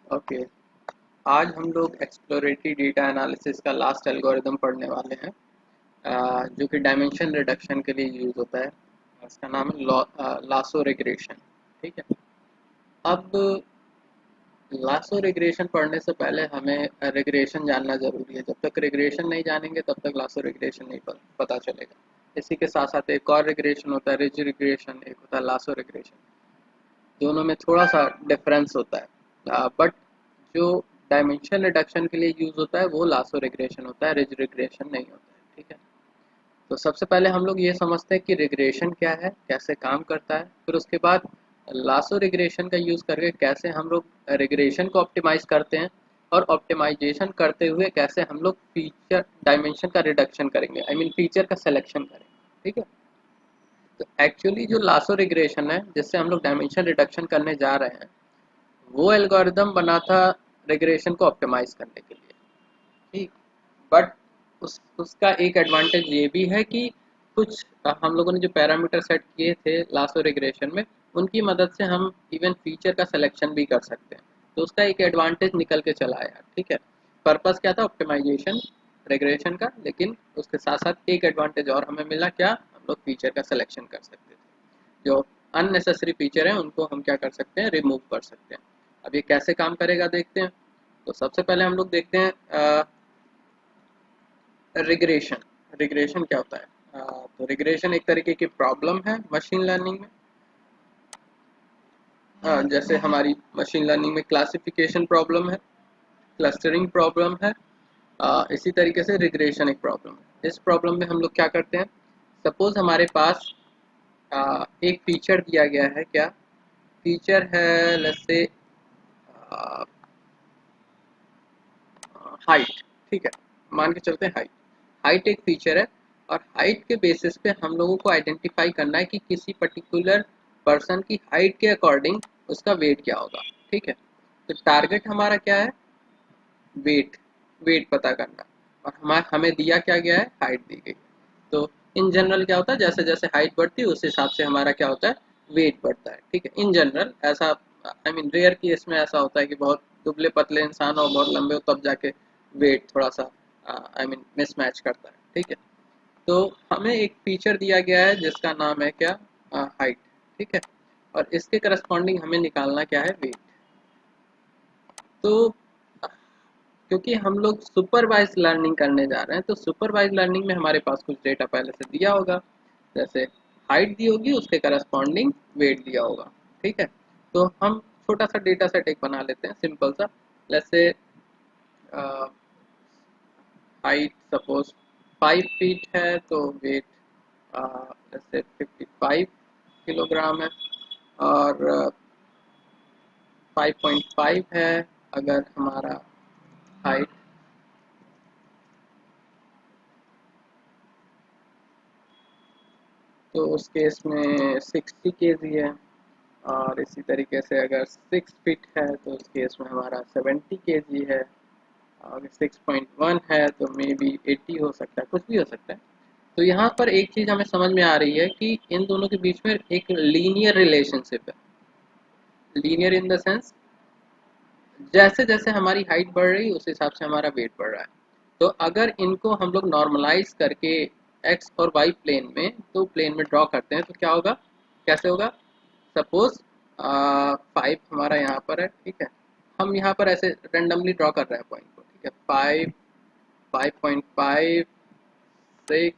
Okay. आज हम लोग एक्सप्लोरेटरी डेटा एनालिसिस का लास्ट एल्गोरिदम पढ़ने वाले हैं, जो कि डायमेंशन रिडक्शन के लिए यूज़ होता है। इसका नाम है लासो रिग्रेशन। ठीक है। अब लासो रिग्रेशन पढ़ने से पहले हमें रिग्रेशन जानना ज़रूरी है। जब तक रिग्रेशन नहीं जानेंगे तब तक लासो रिग्रेशन नहीं पता चलेगा। इसी के साथ साथ एक और रिग्रेशन होता है, रिज रिग्रेशन, एक होता है लासो रिग्रेशन। दोनों में थोड़ा सा डिफरेंस होता है, बट जो डायमेंशन रिडक्शन के लिए यूज़ होता है वो लासो रिग्रेशन होता है, रिज रिग्रेशन नहीं होता है। ठीक है। तो सबसे पहले हम लोग ये समझते हैं कि रिग्रेशन क्या है, कैसे काम करता है। फिर उसके बाद लासो रिग्रेशन का यूज़ करके कैसे हम लोग रिग्रेशन को ऑप्टिमाइज करते हैं, और ऑप्टिमाइजेशन करते हुए कैसे हम लोग फीचर डायमेंशन का रिडक्शन करेंगे, आई मीन फीचर का सिलेक्शन करेंगे। ठीक है। तो एक्चुअली जो लासो रिग्रेशन है जिससे हम लोग डायमेंशन रिडक्शन करने जा रहे हैं, वो एल्गोरिदम बना था रिग्रेशन को ऑप्टिमाइज करने के लिए। ठीक। बट उसका एक एडवांटेज ये भी है कि कुछ हम लोगों ने जो पैरामीटर सेट किए थे लासो रिग्रेशन में, उनकी मदद से हम इवन फीचर का सिलेक्शन भी कर सकते हैं। तो उसका एक एडवांटेज निकल के चला आया। ठीक है। पर्पस क्या था, ऑप्टिमाइजेशन रिग्रेशन का, लेकिन उसके साथ साथ एक एडवांटेज और हमें मिला, क्या, हम लोग फीचर का सिलेक्शन कर सकते थे। जो अननेसेसरी फीचर है उनको हम क्या कर सकते हैं, रिमूव कर सकते हैं। अब ये कैसे काम करेगा देखते हैं। तो सबसे पहले हम लोग देखते हैं रिग्रेशन। रिग्रेशन क्या होता है। तो रिग्रेशन एक तरीके की प्रॉब्लम है मशीन लर्निंग में। जैसे हमारी मशीन लर्निंग में क्लासिफिकेशन प्रॉब्लम है, क्लस्टरिंग प्रॉब्लम है, इसी तरीके से रिग्रेशन एक प्रॉब्लम है। इस प्रॉब्लम में हम लोग क्या करते हैं, सपोज हमारे पास एक फीचर दिया गया है। क्या फीचर है, लेट्स से हाइट। ठीक है। मान के चलते हैं हाइट। हाइट एक फीचर है, और हाइट के बेसिस पे हम लोगों को आइडेंटिफाई करना है कि किसी पर्टिकुलर पर्सन की हाइट के अकॉर्डिंग उसका वेट क्या होगा। ठीक है। तो टारगेट हमारा क्या है, वेट। वेट पता करना। और हमारा हमें दिया क्या गया है, हाइट दी गई। तो इन जनरल क्या होता है, जैसे जैसे हाइट बढ़ती है उस हिसाब से हमारा क्या होता है, वेट बढ़ता है। ठीक है। इन जनरल ऐसा, आई मीन रेयर केस में ऐसा होता है कि बहुत दुबले पतले इंसान और बहुत लंबे हो तब जाके वेट थोड़ा सा आई मीन मिसमैच करता है। ठीक है। तो हमें एक फीचर दिया गया है जिसका नाम है क्या, हाइट। ठीक है। और इसके करस्पॉन्डिंग हमें निकालना क्या है, वेट। तो क्योंकि हम लोग सुपरवाइज लर्निंग करने जा रहे हैं, तो सुपरवाइज लर्निंग में हमारे पास कुछ डेटा पहले से दिया होगा। जैसे हाइट दी होगी, उसके करस्पॉन्डिंग वेट दिया होगा। ठीक है। तो हम छोटा सा डेटा सेट एक बना लेते हैं, सिंपल सा। जैसे हाइट सपोज 5 फीट है, तो वेट जैसे 55 किलोग्राम है। और 5.5 है अगर हमारा हाइट, तो उस केस में 60 kg है। और इसी तरीके से अगर 6 फीट है तो उस केस में हमारा 70 kg है। अगर 6.1 है तो मे बी 80 हो सकता है, कुछ भी हो सकता है। तो यहाँ पर एक चीज़ हमें समझ में आ रही है कि इन दोनों के बीच में एक लीनियर रिलेशनशिप है। लीनियर इन द सेंस, जैसे जैसे हमारी हाइट बढ़ रही है उस हिसाब से हमारा वेट बढ़ रहा है। तो अगर इनको हम लोग नॉर्मलाइज करके एक्स और वाई प्लेन में, तो प्लेन में ड्रॉ करते हैं तो क्या होगा, कैसे होगा। सपोज 5 हमारा यहाँ पर है। ठीक है। हम यहाँ पर ऐसे रेंडमली ड्रॉ कर रहे हैं पॉइंट को। ठीक है। 5, 5.5, 6,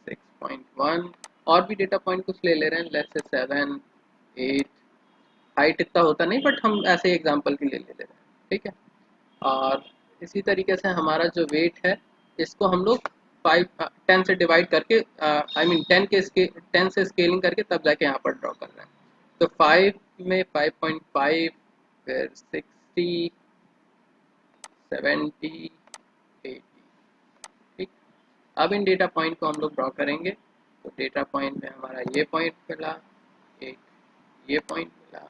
6.1, और भी डेटा पॉइंट कुछ ले ले रहे हैं, लेट्स से 7, 8। हाइट इतना होता नहीं, बट हम ऐसे एग्जांपल के लिए ले ले रहे हैं। ठीक है। और इसी तरीके से हमारा जो वेट है, इसको हम लोग 10 से डिवाइड करके, आई मीन 10 से स्केलिंग करके तब जाके यहाँ पर ड्रॉ कर रहे हैं। तो 5 में 5.5, फिर 60, 70, 80। ठीक। अब इन डेटा पॉइंट को हम लोग ड्रॉ करेंगे। तो डेटा पॉइंट में हमारा ये पॉइंट मिला, एक ये पॉइंट मिला,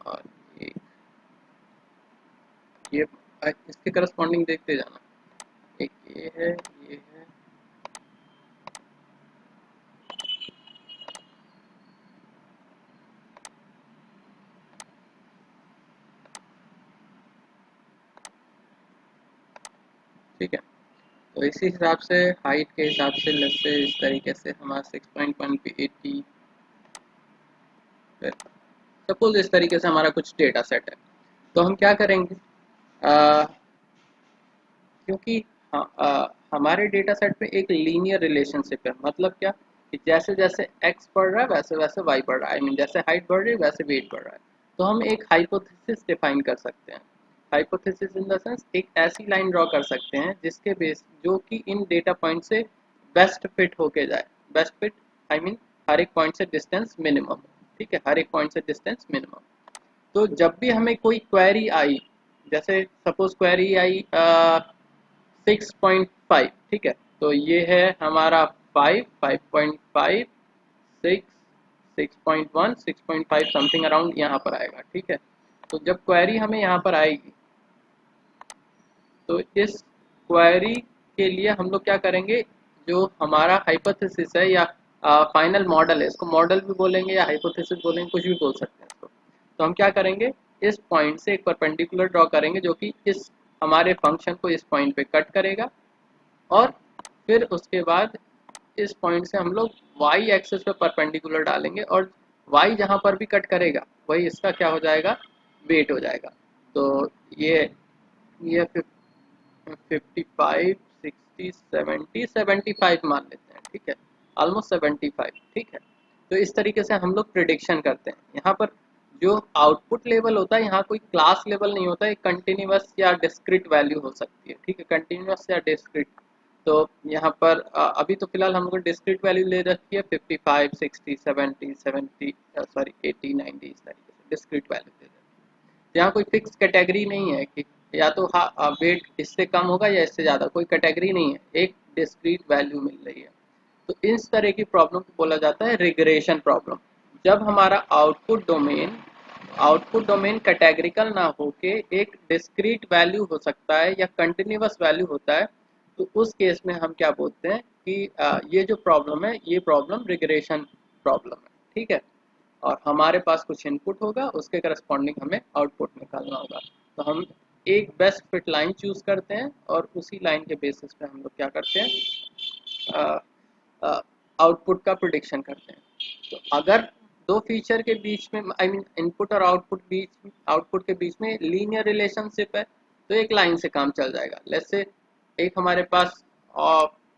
और एक ये। इसके करस्पॉन्डिंग देखते जाना, एक ये है, ये है। ठीक है। तो इसी हिसाब से हाइट के हिसाब से लेट्स से इस तरीके से हमारा 6.1 पे 80, सपोज इस तरीके से हमारा कुछ डेटा सेट है। तो हम क्या करेंगे, क्योंकि हमारे डेटा सेट में एक लीनियर रिलेशनशिप है, मतलब क्या कि जैसे जैसे x बढ़ रहा है वैसे वैसे y बढ़ रहा है, आई मीन जैसे हाइट बढ़ रही है वैसे वेट बढ़ रहा है। तो हम एक हाइपोथेसिस डिफाइन कर सकते हैं। हाइपोथेसिस इन द सेंस एक ऐसी लाइन ड्रॉ कर सकते हैं जिसके बेस जो कि इन डेटा पॉइंट से बेस्ट फिट होके जाए। बेस्ट फिट आई मीन हर एक पॉइंट से डिस्टेंस मिनिमम, ठीक है, हर एक पॉइंट से डिस्टेंस मिनिमम। तो जब भी हमें कोई क्वेरी आई, जैसे सपोज क्वेरी आई 6.5, ठीक है, तो ये है हमारा 5, 5.5, 6, 6.1, 6.5 समथिंग अराउंड यहाँ पर आएगा, ठीक है। तो जब क्वेरी हमें यहाँ पर आएगी तो इस क्वेरी के लिए हम लोग क्या करेंगे, जो हमारा हाइपोथेसिस है या फाइनल मॉडल है, इसको मॉडल भी बोलेंगे या हाइपोथेसिस बोलेंगे, कुछ भी बोल सकते हैं इसको। तो हम क्या करेंगे, इस पॉइंट से एक परपेंडिकुलर ड्रॉ करेंगे जो कि इस हमारे फंक्शन को इस पॉइंट पे कट करेगा, और फिर उसके बाद इस पॉइंट से हम लोग y एक्सिस पे परपेंडिकुलर डालेंगे, और y जहाँ पर भी कट करेगा वही इसका क्या हो जाएगा, वेट हो जाएगा। तो ये 55, 60, 70, 75 मान लेते हैं, ठीक है, ऑलमोस्ट 75, ठीक है। तो इस तरीके से हम लोग प्रिडिक्शन करते हैं। यहाँ पर जो आउटपुट लेवल होता है, यहाँ कोई क्लास लेवल नहीं होता है, कंटिन्यूअस या डिस्क्रीट वैल्यू हो सकती है, ठीक है, कंटिन्यूअस या डिस्क्रीट। तो यहाँ पर अभी तो फिलहाल हम लोग डिस्क्रीट वैल्यू ले रखी है 55, 60, 70, 70, सॉरी 80, 90, इस तरीके से डिस्क्रीट वैल्यू दे रहे हैं। यहाँ कोई फिक्स कैटेगरी नहीं है कि या तो वेट इससे कम होगा या इससे ज़्यादा, कोई कैटेगरी नहीं है, एक डिस्क्रीट वैल्यू मिल रही है। तो इस तरह की प्रॉब्लम को बोला जाता है रिग्रेशन प्रॉब्लम। जब हमारा आउटपुट डोमेन कैटेगरिकल ना होके एक डिस्क्रीट वैल्यू हो सकता है या कंटिन्यूअस वैल्यू होता है, तो उस केस में हम क्या बोलते हैं कि ये जो प्रॉब्लम है ये प्रॉब्लम रिग्रेशन प्रॉब्लम है, ठीक है। और हमारे पास कुछ इनपुट होगा, उसके करस्पॉन्डिंग हमें आउटपुट निकालना होगा। तो हम एक बेस्ट फिट लाइन चूज करते हैं और उसी लाइन के बेसिस पे हम लोग क्या करते हैं, आउटपुट का प्रिडिक्शन करते हैं। तो अगर दो फीचर के बीच में आई मीन इनपुट और आउटपुट के बीच में लीनियर रिलेशनशिप है, तो एक लाइन से काम चल जाएगा। लेट्स से एक हमारे पास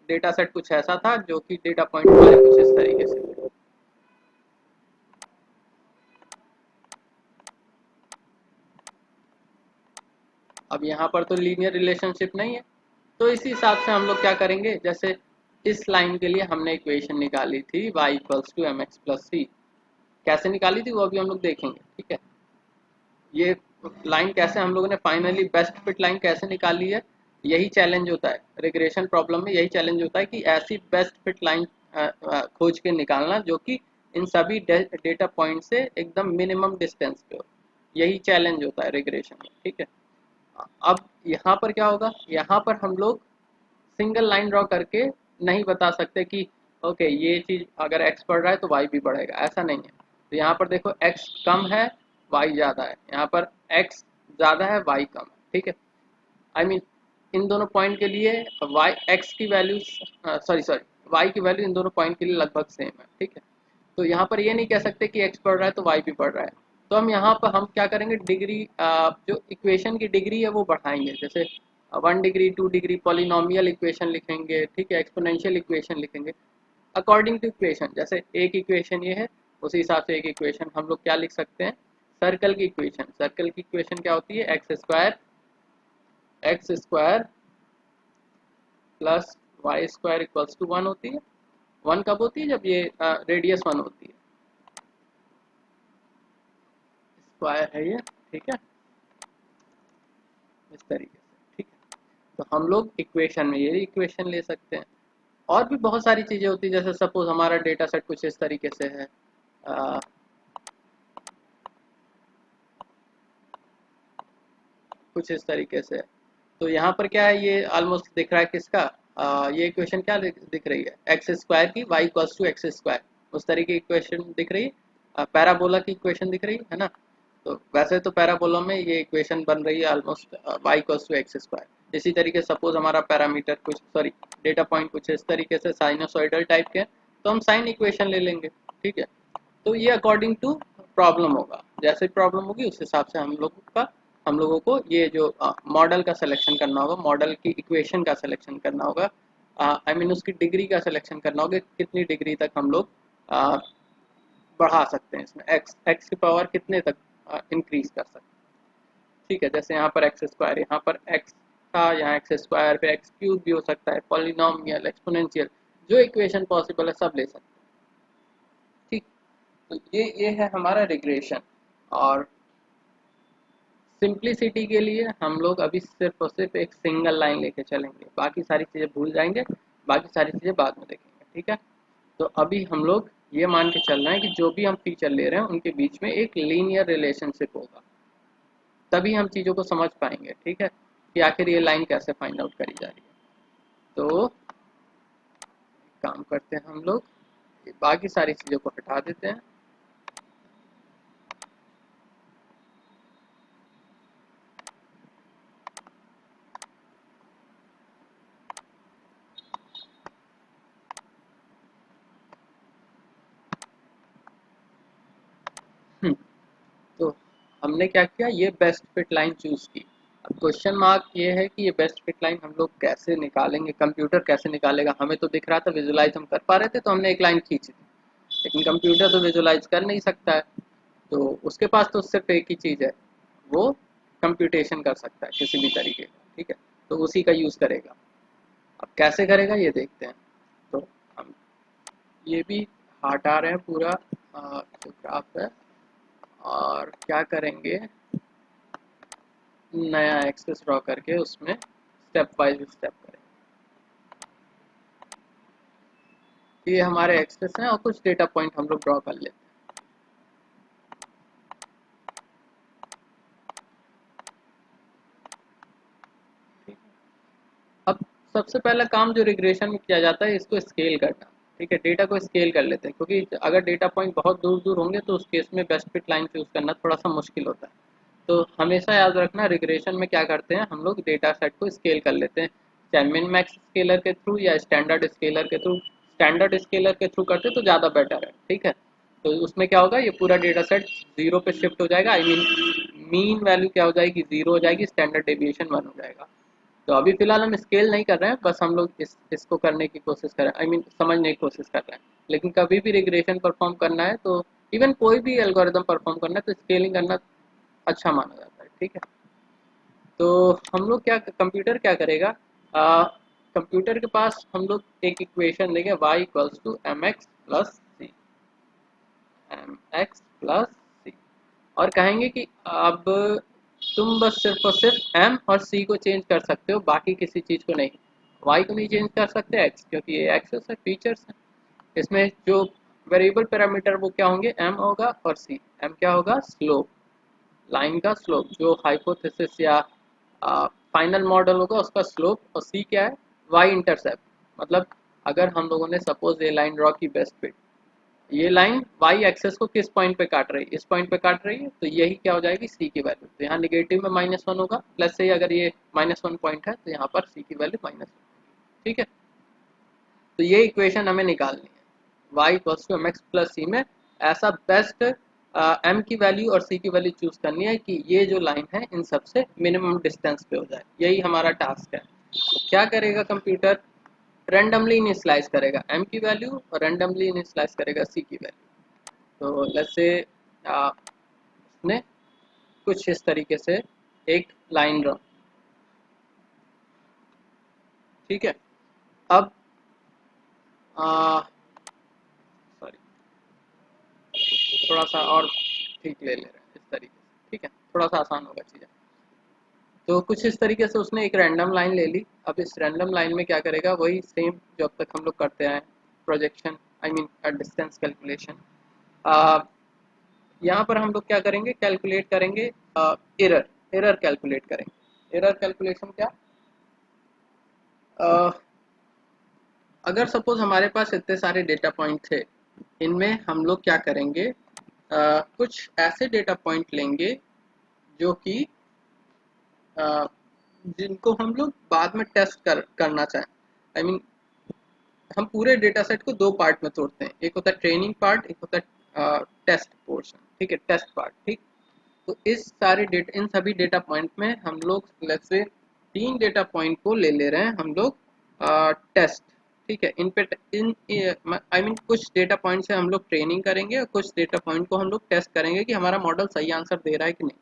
डेटा सेट कुछ ऐसा था जो कि डेटा पॉइंट हमारे कुछ इस तरीके से थे। अब यहाँ पर तो लीनियर रिलेशनशिप नहीं है, तो इसी हिसाब से हम लोग क्या करेंगे, जैसे इस लाइन के लिए हमने इक्वेशन निकाली थी y equals to m x plus c. कैसे निकाली थी वो अभी हम लोग देखेंगे, ठीक है। ये लाइन कैसे हम लोगों ने फाइनली बेस्ट फिट लाइन कैसे निकाली है, यही चैलेंज होता है रिग्रेशन प्रॉब्लम में, यही चैलेंज होता है कि ऐसी बेस्ट फिट लाइन खोज के निकालना जो कि इन सभी डेटा पॉइंट से एकदम मिनिमम डिस्टेंस पे हो। यही चैलेंज होता है रिग्रेशन में, ठीक है। अब यहाँ पर क्या होगा, यहाँ पर हम लोग सिंगल लाइन ड्रॉ करके नहीं बता सकते कि ओके ये चीज़ अगर x बढ़ रहा है तो y भी बढ़ेगा, ऐसा नहीं है। तो यहाँ पर देखो x कम है y ज़्यादा है, यहाँ पर x ज़्यादा है y कम है, ठीक है। आई मीन इन दोनों पॉइंट के लिए y x की वैल्यू सॉरी y की वैल्यू इन दोनों पॉइंट के लिए लगभग सेम है, ठीक है। तो यहाँ पर ये नहीं कह सकते कि x बढ़ रहा है तो y भी बढ़ रहा है। तो हम यहाँ पर हम क्या करेंगे, डिग्री जो इक्वेशन की डिग्री है वो बढ़ाएंगे, जैसे 1 डिग्री 2 डिग्री पॉलिनोमियल इक्वेशन लिखेंगे, ठीक है, एक्सपोनेंशियल इक्वेशन लिखेंगे अकॉर्डिंग टू इक्वेशन। जैसे एक इक्वेशन ये है, उसी हिसाब से एक इक्वेशन हम लोग क्या लिख सकते हैं, सर्कल की इक्वेशन। सर्कल की इक्वेशन क्या होती है, x square plus y square equals to 1 होती है। 1 कब होती है, जब ये रेडियस 1 होती है, स्क्वायर है ये, ठीक है, इस तरीके से, ठीक है। तो हम लोग इक्वेशन में ये इक्वेशन ले सकते हैं। और भी बहुत सारी चीज़ें होती है, जैसे सपोज हमारा डेटा सेट कुछ इस तरीके से है, आ, कुछ इस तरीके से। तो यहाँ पर क्या है, ये ऑलमोस्ट दिख रहा है किसका, ये इक्वेशन क्या दिख रही है, एक्स स्क्वायर की y equals to x square, उस तरीके की इक्वेशन दिख रही है, पैराबोला की इक्वेशन दिख रही है ना। तो वैसे तो पैराबोला में ये इक्वेशन बन रही है almost y equals to x square. इसी तरीके सपोज हमारा पैरामीटर कुछ सॉरी डेटा पॉइंट कुछ इस तरीके से साइनोसॉइडल टाइप के हैं, तो हम साइन इक्वेशन ले लेंगे। ठीक है, तो ये अकॉर्डिंग टू प्रॉब्लम होगा, जैसे प्रॉब्लम होगी उस हिसाब से हम लोगों को ये जो मॉडल का सिलेक्शन करना होगा, मॉडल की इक्वेशन का सिलेक्शन करना होगा, आई मीन उसकी डिग्री का सिलेक्शन करना होगा, कितनी डिग्री तक हम लोग बढ़ा सकते हैं, इसमें एक्स की पावर कितने तक इंक्रीज कर सकते हैं। ठीक है, जैसे यहाँ पर एक्स स्क्वायर, यहाँ पर एक्स था, यहाँ एक्स स्क्वायर पे एक्स क्यूब भी हो सकता है, पॉलिनोमियल, एक्सपोनेंशियल, जो इक्वेशन पॉसिबल है सब ले सकते हैं। ठीक, तो ये है हमारा रिग्रेशन। और सिंप्लिसिटी के लिए हम लोग अभी सिर्फ और सिर्फ एक सिंगल लाइन लेके चलेंगे, बाकी सारी चीज़ें भूल जाएंगे, बाकी सारी चीज़ें बाद में देखेंगे। ठीक है, तो अभी हम लोग ये मान के चल रहे हैं कि जो भी हम फीचर ले रहे हैं उनके बीच में एक लीनियर रिलेशनशिप होगा, तभी हम चीज़ों को समझ पाएंगे। ठीक है, कि आखिर ये लाइन कैसे फाइंड आउट करी जा रही है। तो काम करते हैं हम लोग, बाकी सारी चीज़ों को हटा देते हैं। तो हमने क्या किया, ये बेस्ट फिट लाइन चूज की। अब क्वेश्चन मार्क ये है कि ये बेस्ट फिट लाइन हम लोग कैसे निकालेंगे, कंप्यूटर कैसे निकालेगा। हमें तो दिख रहा था, विजुलाइज हम कर पा रहे थे, तो हमने एक लाइन खींची थी, लेकिन कंप्यूटर तो विजुलाइज कर नहीं सकता है, तो उसके पास तो सिर्फ एक ही चीज़ है, वो कंप्यूटेशन कर सकता है किसी भी तरीके का। ठीक है, तो उसी का यूज़ करेगा। अब कैसे करेगा ये देखते हैं। तो हम ये भी हटा रहे हैं पूरा जो ग्राफ है, और क्या करेंगे, नया एक्सेस ड्रॉ करके उसमें स्टेप बाय स्टेप करेंगे। ये हमारे एक्सेस हैं और कुछ डेटा पॉइंट हम लोग ड्रॉ कर लेते हैं। अब सबसे पहला काम जो रिग्रेशन में किया जाता है, इसको स्केल करना। ठीक है, डेटा को स्केल कर लेते हैं, क्योंकि अगर डेटा पॉइंट बहुत दूर दूर होंगे तो उस केस में बेस्ट फिट लाइन चूज करना थोड़ा सा मुश्किल होता है। तो हमेशा याद रखना, रिग्रेशन में क्या करते हैं, हम लोग डेटा सेट को स्केल कर लेते हैं, चाहे मिन मैक्स स्केलर के थ्रू या स्टैंडर्ड स्केलर के थ्रू। स्टैंडर्ड स्केलर के थ्रू करते तो ज़्यादा बेटर है। ठीक है, तो उसमें क्या होगा, ये पूरा डेटा सेट जीरो पे शिफ्ट हो जाएगा, आई मीन वैल्यू क्या हो जाएगी, जीरो हो जाएगी, स्टैंडर्ड डेविएशन वन हो जाएगा। तो अभी फिलहाल हम स्केल नहीं कर रहे हैं, बस हम लोग इसको करने की कोशिश कर रहे हैं, समझने की कोशिश कर रहे हैं। लेकिन कभी भी रिग्रेशन परफॉर्म करना है, तो इवन कोई भी एल्गोरिदम परफॉर्म करना है, तो स्केलिंग करना अच्छा माना जाता है। ठीक है, तो हम लोग क्या, कंप्यूटर क्या करेगा, कंप्यूटर के पास हम लोग एक इक्वेशन देंगे, y equals to m x plus c, m x plus c, और कहेंगे कि अब तुम बस सिर्फ और सिर्फ m और c को चेंज कर सकते हो, बाकी किसी चीज़ को नहीं। y को नहीं चेंज कर सकते, x, क्योंकि ये एक्सेस है, फीचर्स है। इसमें जो वेरिएबल पैरामीटर वो क्या होंगे, m होगा, और c, m क्या होगा, स्लोप, लाइन का स्लोप, जो हाइपोथेसिस या फाइनल मॉडल होगा उसका स्लोप, और c क्या है, y इंटरसेप्ट। मतलब अगर हम लोगों ने सपोज ये लाइन ड्रॉ की बेस्ट फिट, ये लाइन y एक्सेस को किस पॉइंट पे काट रही है, इस पॉइंट पे काट रही है, तो यही क्या हो जाएगी, c की वैल्यू। तो यहाँ निगेटिव में -1 होगा, प्लस से अगर ये -1 पॉइंट है तो यहाँ पर c की वैल्यू -1। ठीक है, तो ये इक्वेशन हमें निकालनी है, y equals to m x plus c में ऐसा बेस्ट m की वैल्यू और c की वैल्यू चूज करनी है कि ये जो लाइन है इन सबसे मिनिमम डिस्टेंस पे हो जाए, यही हमारा टास्क है। तो क्या करेगा कंप्यूटर, रैंडमली इनिशियलाइज करेगा m की वैल्यू और रैंडमली इनिशियलाइज करेगा c की वैल्यू। तो लेट्स से उसने कुछ इस तरीके से एक लाइन ड्रॉ। ठीक है, अब सॉरी, थोड़ा सा और ठीक ले रहे हैं इस तरीके से। ठीक है, थोड़ा सा आसान होगा चीज़ें। तो कुछ इस तरीके से उसने एक रैंडम लाइन ले ली। अब इस रैंडम लाइन में क्या करेगा, वही सेम जो अब तक हम लोग करते आए, प्रोजेक्शन, डिस्टेंस कैलकुलेशन। यहाँ पर हम लोग क्या करेंगे, कैलकुलेट करेंगे एरर, एरर कैलकुलेट करेंगे। एरर कैलकुलेशन क्या, अ, अगर सपोज हमारे पास इतने सारे डेटा पॉइंट थे, इनमें हम लोग क्या करेंगे, कुछ ऐसे डेटा पॉइंट लेंगे जो कि जिनको हम लोग बाद में टेस्ट करना चाहें। आई I मीन हम पूरे डेटा सेट को दो पार्ट में तोड़ते हैं, एक होता है ट्रेनिंग पार्ट, एक होता है टेस्ट पोर्शन, ठीक है, टेस्ट पार्ट, ठीक। तो इस सारे डेटा, इन सभी डेटा पॉइंट में हम लोग लेट्स से 3 डेटा पॉइंट को ले रहे हैं हम लोग टेस्ट, ठीक है। इन पे इन आई मीन कुछ डेटा पॉइंट से हम लोग ट्रेनिंग करेंगे और कुछ डेटा पॉइंट को हम लोग टेस्ट करेंगे कि हमारा मॉडल सही आंसर दे रहा है कि नहीं,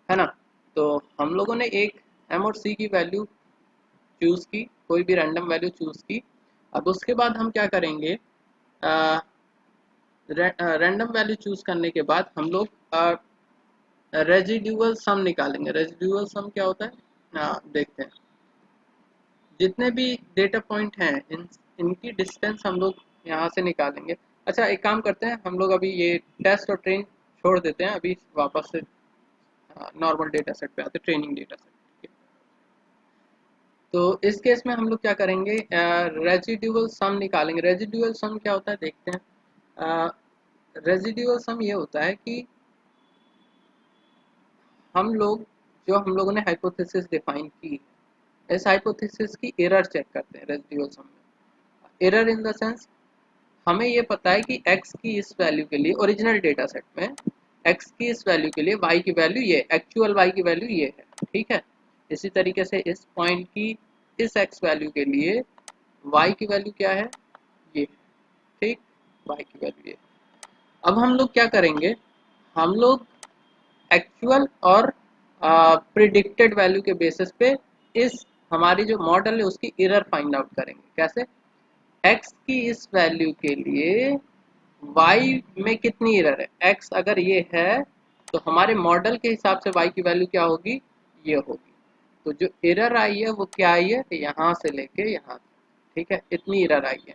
है ना। तो हम लोगों ने एक एम और सी की वैल्यू चूज की, कोई भी रैंडम वैल्यू चूज की। अब उसके बाद हम क्या करेंगे, रैंडम वैल्यू चूज करने के बाद हम लोग रेजिड्यूअल सम निकालेंगे। रेजिड्यूअल सम क्या होता है, देखते हैं। जितने भी डेटा पॉइंट हैं इनकी डिस्टेंस हम लोग यहाँ से निकालेंगे। अच्छा एक काम करते हैं, हम लोग अभी ये टेस्ट और ट्रेन छोड़ देते हैं, अभी वापस से नॉर्मल डेटा सेट पे आते हैं, ट्रेनिंग डेटा सेट। तो इस केस में हम लोग क्या करेंगे, रेजिड्यूअल सम निकालेंगे। रेजिड्यूअल सम क्या होता है देखते हैं। रेजिड्यूअल सम ये होता है कि हम लोग जो हम लोगों ने हाइपोथेसिस डिफाइन की, इस हाइपोथेसिस की एरर चेक करते हैं रेजिड्यूअल सम में। एरर इन द सेंस, हमें ये पता है कि x की इस वैल्यू के लिए ओरिजिनल डेटा सेट में x की इस वैल्यू के लिए y की वैल्यू ये, एक्चुअल y की वैल्यू ये है, ठीक है। इसी तरीके से इस पॉइंट की इस x वैल्यू के लिए y की वैल्यू क्या है, ये, ठीक, y की वैल्यू ये। अब हम लोग क्या करेंगे, हम लोग एक्चुअल और प्रिडिक्टेड वैल्यू के बेसिस पे इस हमारी जो मॉडल है उसकी एरर फाइंड आउट करेंगे। कैसे, x की इस वैल्यू के लिए y में कितनी एरर है, x अगर ये है तो हमारे मॉडल के हिसाब से y की वैल्यू क्या होगी, ये होगी। तो जो एरर आई है वो क्या आई है, यहाँ से लेके यहाँ, ठीक है, इतनी एरर आई है।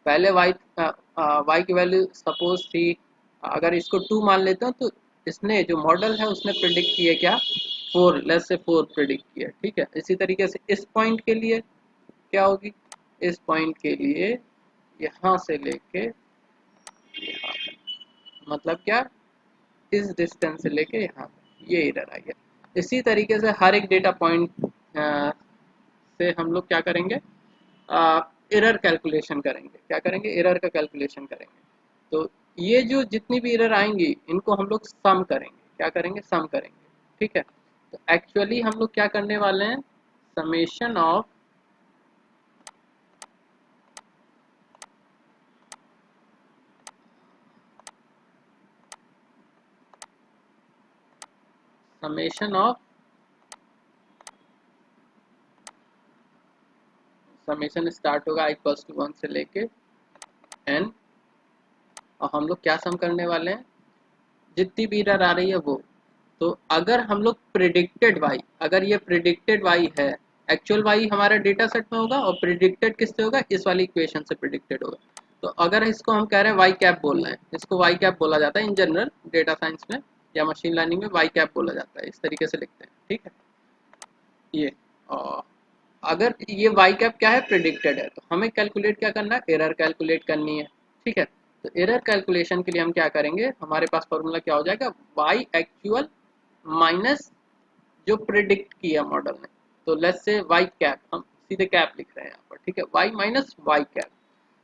पहले y की वैल्यू सपोज थी, अगर इसको 2 मान लेते हो तो इसने जो मॉडल है उसने प्रिडिक्ट किया क्या, 4, लेस से 4 प्रिडिक्ट किया, ठीक है। इसी तरीके से इस पॉइंट के लिए क्या होगी, इस पॉइंट के लिए यहाँ से लेके यहाँ तक, मतलब क्या, इस डिस्टेंस से लेके यहाँ तक ये एरर आई है। इसी तरीके से हर एक डेटा पॉइंट से हम लोग क्या करेंगे, एरर कैलकुलेशन करेंगे। क्या करेंगे, एरर का कैलकुलेशन करेंगे। तो ये जो जितनी भी एरर आएंगी इनको हम लोग सम करेंगे। क्या करेंगे, सम करेंगे, ठीक है। तो एक्चुअली हम लोग क्या करने वाले हैं, summation of summation of summation start होगा i = 1 से लेके n, और हम लोग क्या सम करने वाले हैं, जितनी भी एरर आ रही है वो। तो अगर हम लोग प्रिडिक्टेड y, अगर ये प्रिडिक्टेड y है, एक्चुअल y हमारा डेटा सेट में होगा और प्रिडिक्टेड किससे होगा, इस वाली इक्वेशन से प्रिडिक्टेड होगा। तो अगर इसको हम कह रहे हैं y कैप बोल रहे हैं, इसको y कैप बोला जाता है इन जनरल डेटा साइंस में या मशीन लर्निंग में, y कैप बोला जाता है, इस तरीके से लिखते हैं, ठीक है। ये और अगर ये वाई कैप क्या है, प्रिडिक्टेड है, तो हमें कैलकुलेट क्या करना है, एरर कैलकुलेट करनी है, ठीक है। तो एरर कैलकुलेशन के लिए हम क्या करेंगे, हमारे पास फॉर्मूला क्या हो जाएगा, वाई एक्चुअल माइनस जो प्रिडिक्ट किया मॉडल ने। तो लेट्स से वाई कैप, हम सीधे कैप लिख रहे हैं यहाँ पर, ठीक है, वाई माइनस वाई कैप।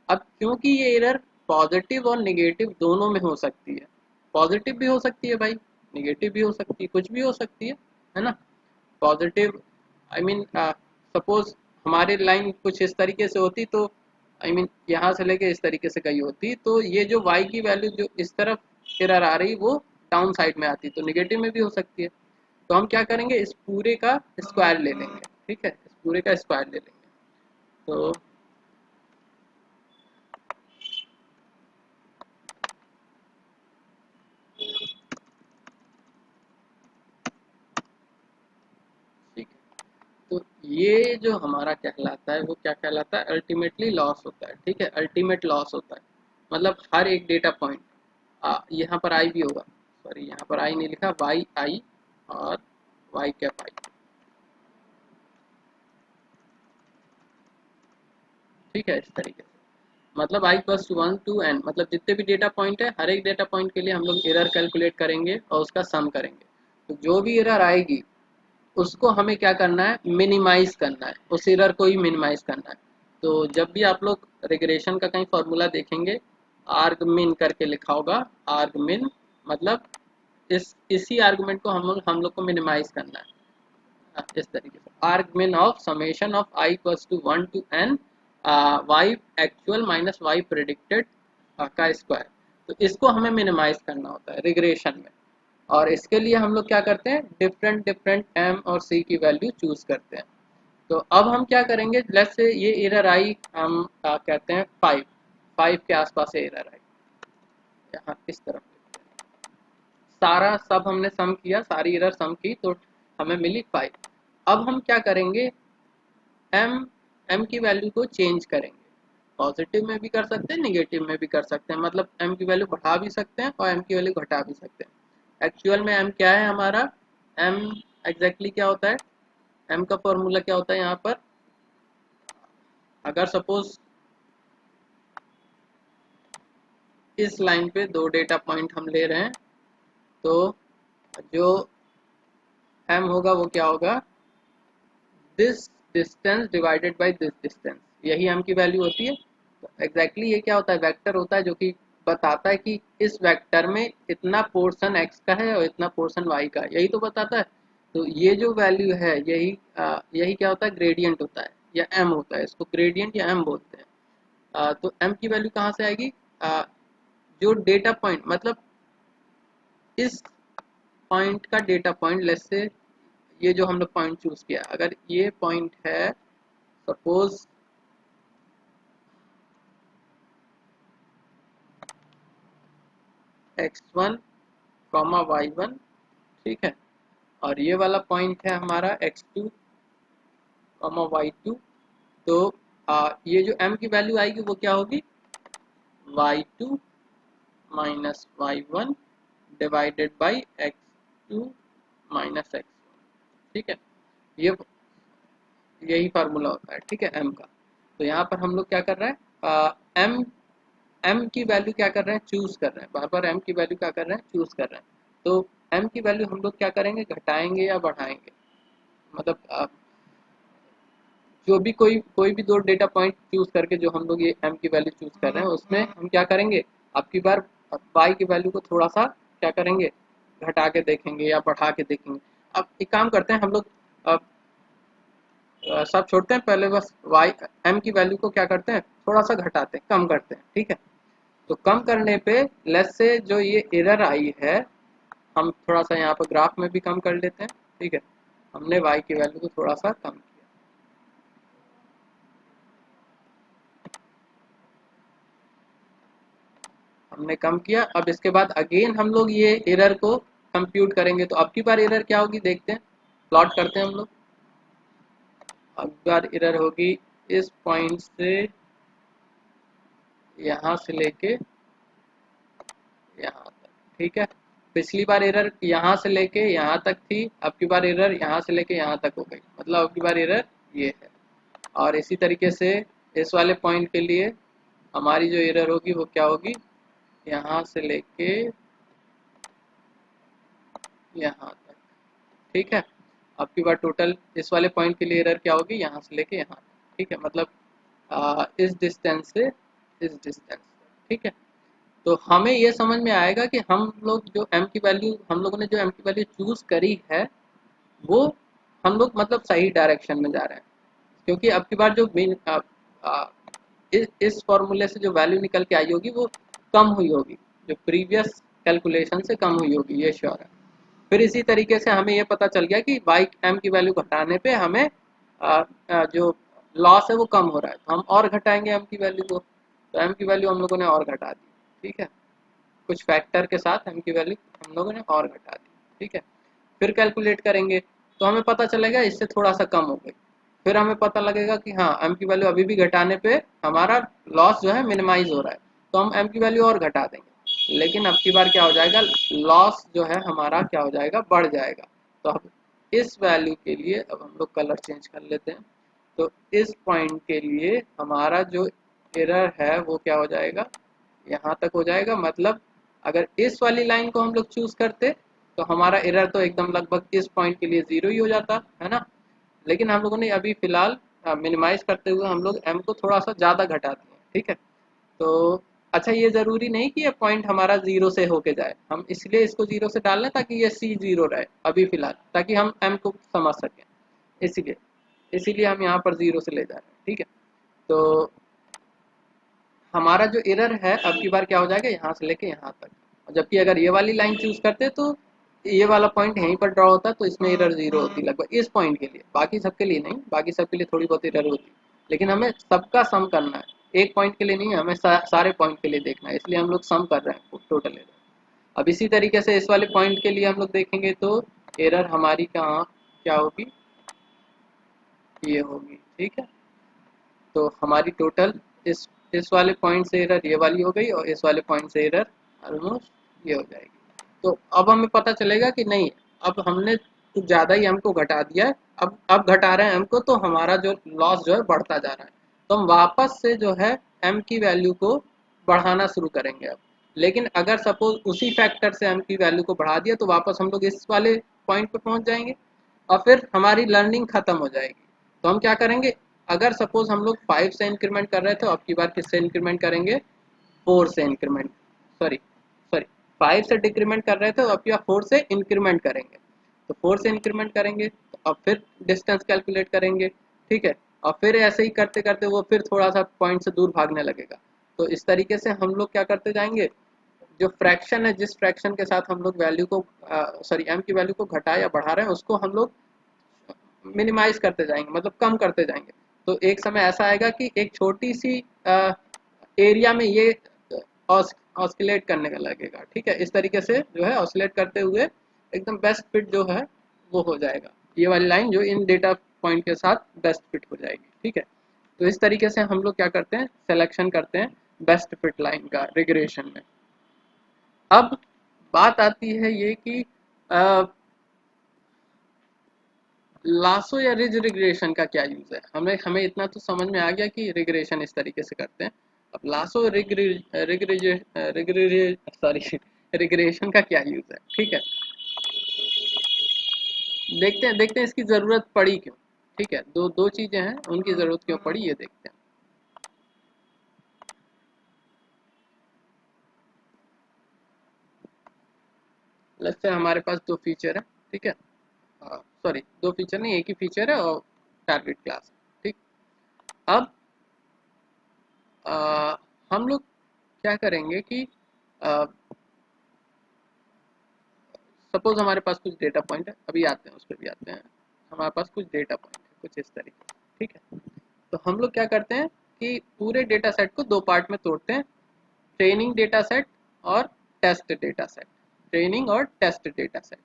अब क्योंकि ये एरर पॉजिटिव और निगेटिव दोनों में हो सकती है, पॉजिटिव भी हो सकती है भाई, निगेटिव भी हो सकती है, कुछ भी हो सकती है ना। पॉजिटिव आई मीन सपोज हमारी लाइन कुछ इस तरीके से होती, तो आई मीन यहाँ से लेके इस तरीके से गई होती, तो ये जो y की वैल्यू जो इस तरफ एरर आ रही वो डाउन साइड में आती, तो निगेटिव में भी हो सकती है। तो हम क्या करेंगे, इस पूरे का स्क्वायर ले लेंगे, ठीक है, इस पूरे का स्क्वायर ले लेंगे। तो ठीक है, तो ये जो हमारा कहलाता है वो क्या कहलाता है, अल्टीमेटली लॉस होता है, ठीक है, अल्टीमेट लॉस होता है। मतलब हर एक डेटा पॉइंट, यहाँ पर आई भी होगा, सॉरी यहाँ पर आई नहीं लिखा, वाई आई और वाई कैप आई, ठीक है, इस तरीके से। मतलब i = 1 to n, मतलब जितने भी डेटा पॉइंट है हर एक डेटा पॉइंट के लिए हम लोग एरर कैलकुलेट करेंगे और उसका सम करेंगे। तो जो भी एरर आएगी उसको हमें क्या करना है, मिनिमाइज करना है, उस एरर को ही मिनिमाइज करना है। तो जब भी आप लोग रिग्रेशन का कहीं फॉर्मूला देखेंगे, आर्ग मिन करके लिखा होगा, आर्ग मिन मतलब इसी आर्गुमेंट को हम लोग को मिनिमाइज करना है। इस तरीके से argmin of summation of i equals to 1 to n y actual minus y predicted का स्क्वायर। तो इसको हमें मिनिमाइज करना होता है रिग्रेशन में, और इसके लिए हम लोग क्या करते हैं, डिफरेंट डिफरेंट एम और सी की वैल्यू चूज करते हैं। तो अब हम क्या करेंगे, लेट्स से ये एरर आई, हम कहते हैं 5 के आसपास एरर आई, यहाँ इस तरफ सारा सब हमने सम किया, सारी एरर सम की तो हमें मिली 5। अब हम क्या करेंगे, एम एम की वैल्यू को चेंज करेंगे, पॉजिटिव में भी कर सकते हैं, निगेटिव में भी कर सकते हैं, मतलब एम की वैल्यू बढ़ा भी सकते हैं और एम की वैल्यू घटा भी सकते हैं। एक्चुअल में एम क्या है हमारा, एम एग्जैक्टली क्या होता है, एम का फॉर्मूला क्या होता है यहाँ पर, अगर सपोज इस लाइन पे दो डेटा पॉइंट हम ले रहे हैं, तो जो एम होगा वो क्या होगा, this distance divided by this distance, यही एम की वैल्यू होती है। तो एग्जैक्टली ये क्या होता है, वेक्टर होता है जो कि बताता है कि इस वेक्टर में इतना पोर्शन x का है और इतना पोर्शन y का है, यही तो बताता है। तो ये जो वैल्यू है यही यही क्या होता है, ग्रेडियंट होता है या m होता है, इसको ग्रेडियंट या m बोलते हैं। तो m की वैल्यू कहाँ से आएगी, जो डेटा पॉइंट मतलब इस पॉइंट का डेटा पॉइंट, लेट्स से ये जो हमने पॉइंट चूज किया, अगर ये पॉइंट है सपोज x1 कॉमा y1, ठीक है, और ये वाला पॉइंट है हमारा x2 कॉमा y2। तो ये जो m की वैल्यू आएगी वो क्या होगी, y2 minus y1 divided by x2 minus x1, ठीक है, ये यही फार्मूला होता है, ठीक है, m का। तो यहाँ पर हम लोग क्या कर रहे हैं, m की वैल्यू क्या कर रहे हैं, चूज कर रहे हैं, बार बार m की वैल्यू क्या कर रहे हैं, चूज कर रहे हैं। तो m की वैल्यू हम लोग क्या करेंगे, घटाएंगे या बढ़ाएंगे, मतलब जो भी कोई भी दो डेटा पॉइंट चूज करके जो हम लोग ये m की वैल्यू चूज कर रहे हैं, उसमें हम क्या करेंगे, अब की बार y की वैल्यू को थोड़ा सा क्या करेंगे, घटा के देखेंगे या बढ़ा के देखेंगे। अब एक काम करते हैं हम लोग, सब छोड़ते हैं, पहले बस y m की वैल्यू को क्या करते हैं, थोड़ा सा घटाते हैं, कम करते हैं, ठीक है। तो कम करने पे लेट्स से जो ये एरर आई है, हम थोड़ा सा यहाँ पर ग्राफ में भी कम कर लेते हैं, ठीक है, हमने y की वैल्यू को थोड़ा सा कम किया, हमने कम किया। अब इसके बाद अगेन हम लोग ये एरर को कंप्यूट करेंगे, तो अब की बार एरर क्या होगी देखते हैं, प्लॉट करते हैं हम लोग। अब की बार एरर होगी इस पॉइंट से यहाँ से लेके यहाँ तक, ठीक है। पिछली बार एरर यहाँ से लेके यहाँ तक थी, अब की बार एरर यहाँ से लेके यहाँ तक हो गई, मतलब अब की बार एरर ये है। और इसी तरीके से इस वाले पॉइंट के लिए हमारी जो एरर होगी वो क्या होगी, यहाँ से लेके यहाँ तक, ठीक है। अब की बार टोटल इस वाले पॉइंट के लिए एरर क्या होगी, यहाँ से लेके यहाँ तक, ठीक है, मतलब इस डिस्टेंस से इस डिस्टेंस, ठीक है। तो हमें ये समझ में आएगा कि हम लोग जो m की वैल्यू, हम लोगों ने जो m की वैल्यू चूज करी है वो हम लोग मतलब सही डायरेक्शन में जा रहे हैं, क्योंकि अब की बार जो मेन इस फॉर्मूले से जो वैल्यू निकल के आई होगी वो कम हुई होगी, जो प्रीवियस कैलकुलेशन से कम हुई होगी, ये श्योर है। फिर इसी तरीके से हमें ये पता चल गया कि बाई m की वैल्यू घटाने पे हमें जो लॉस है वो कम हो रहा है, तो हम और घटाएंगे m की वैल्यू को, तो m की वैल्यू हम लोगों ने और घटा दी, ठीक है, कुछ फैक्टर के साथ m की वैल्यू हम लोगों ने और घटा दी, ठीक है। फिर कैलकुलेट करेंगे तो हमें पता चलेगा इससे थोड़ा सा कम हो गई, फिर हमें पता लगेगा कि हाँ m की वैल्यू अभी भी घटाने पे हमारा लॉस जो है मिनिमाइज हो रहा है, तो हम m की वैल्यू और घटा देंगे, लेकिन अब की बार क्या हो जाएगा, लॉस जो है हमारा क्या हो जाएगा, बढ़ जाएगा। तो अब इस वैल्यू के लिए अब हम लोग कलर चेंज कर लेते हैं, तो इस पॉइंट के लिए हमारा जो एरर है वो क्या हो जाएगा, यहाँ तक हो जाएगा। मतलब अगर इस वाली लाइन को हम लोग चूज करते तो हमारा एरर तो एकदम लगभग इस पॉइंट के लिए 0 ही हो जाता है ना। लेकिन हम लोगों ने अभी फिलहाल मिनिमाइज करते हुए हम लोग m को थोड़ा सा ज़्यादा घटा दिए, ठीक है। तो अच्छा, ये ज़रूरी नहीं कि ये पॉइंट हमारा 0 से होके जाए, हम इसलिए इसको 0 से डाल लें ताकि ये c 0 रहे अभी फिलहाल, ताकि हम m को समझ सकें, इसीलिए इसीलिए हम यहाँ पर 0 से ले जा रहे हैं, ठीक है। तो हमारा जो एरर है अब की बार क्या हो जाएगा, यहाँ से लेके यहाँ तक। जबकि अगर ये वाली लाइन चूज करते तो ये वाला पॉइंट यहीं पर ड्रॉ होता, तो इसमें एरर 0 होती लगभग इस पॉइंट के लिए, बाकी सबके लिए नहीं, बाकी सबके लिए थोड़ी बहुत एरर होती। लेकिन हमें सबका सम करना है, एक पॉइंट के लिए नहीं, हमें सारे पॉइंट के लिए देखना है, इसलिए हम लोग सम कर रहे हैं टोटल एरर। अब इसी तरीके से इस वाले पॉइंट के लिए हम लोग देखेंगे तो एरर हमारी कहाँ क्या होगी, ये होगी, ठीक है। तो हमारी टोटल इस वाले पॉइंट से एरर ये वाली हो गई, और इस वाले पॉइंट से एरर ऑलमोस्ट ये हो जाएगी। तो अब हमें पता चलेगा कि नहीं, अब हमने कुछ ज़्यादा ही हमको घटा दिया है, अब घटा रहे हैं हमको, तो हमारा जो लॉस जो है बढ़ता जा रहा है। तो हम वापस से जो है एम की वैल्यू को बढ़ाना शुरू करेंगे अब। लेकिन अगर सपोज उसी फैक्टर से एम की वैल्यू को बढ़ा दिया, तो वापस हम लोग इस वाले पॉइंट पे पहुंच जाएंगे, और फिर हमारी लर्निंग खत्म हो जाएगी। तो हम क्या करेंगे, अगर सपोज हम लोग 5 से इंक्रीमेंट कर रहे थे, तो अब की बार किससे इंक्रीमेंट करेंगे, 4 से इंक्रीमेंट, सॉरी सॉरी 5 से डिक्रीमेंट कर रहे थे, तो अब की बार 4 से इंक्रीमेंट करेंगे। तो 4 से इंक्रीमेंट करेंगे, तो अब फिर डिस्टेंस कैलकुलेट करेंगे, ठीक है। और फिर ऐसे ही करते करते वो फिर थोड़ा सा पॉइंट से दूर भागने लगेगा। तो इस तरीके से हम लोग क्या करते जाएंगे, जो फ्रैक्शन है, जिस फ्रैक्शन के साथ हम लोग वैल्यू को सॉरी एम की वैल्यू को घटा या बढ़ा रहे हैं, उसको हम लोग मिनिमाइज करते जाएंगे, मतलब कम करते जाएंगे। तो एक समय ऐसा आएगा कि एक छोटी सी एरिया में ये ऑस्किलेट करने का लगेगा, ठीक है। इस तरीके से जो है ऑस्किलेट करते हुए एकदम बेस्ट फिट जो है वो हो जाएगा, ये वाली लाइन जो इन डेटा पॉइंट के साथ बेस्ट फिट हो जाएगी, ठीक है। तो इस तरीके से हम लोग क्या करते हैं, सिलेक्शन करते हैं बेस्ट फिट लाइन का रिग्रेशन में। अब बात आती है ये कि लासो या रिज रिग्रेशन का क्या यूज है, हमें हमें इतना तो समझ में आ गया कि रिग्रेशन इस तरीके से करते हैं। अब लासो सॉरी रिग्रेशन का क्या यूज है, ठीक है। देखते हैं इसकी जरूरत पड़ी क्यों, ठीक है। दो दो चीजें हैं, उनकी जरूरत क्यों पड़ी ये देखते हैं। लेट्स से हमारे पास दो फीचर है, ठीक है। सॉरी दो फीचर नहीं, एक ही फीचर है और टारगेट क्लास है, ठीक। अब हम लोग क्या करेंगे कि सपोज हमारे पास कुछ डेटा पॉइंट है, अभी आते हैं उस पर भी आते हैं। हमारे पास कुछ डेटा पॉइंट है कुछ इस तरीके से, ठीक है। तो हम लोग क्या करते हैं कि पूरे डेटा सेट को दो पार्ट में तोड़ते हैं, ट्रेनिंग डेटा सेट और टेस्ट डेटा सेट, ट्रेनिंग और टेस्ट डेटा सेट,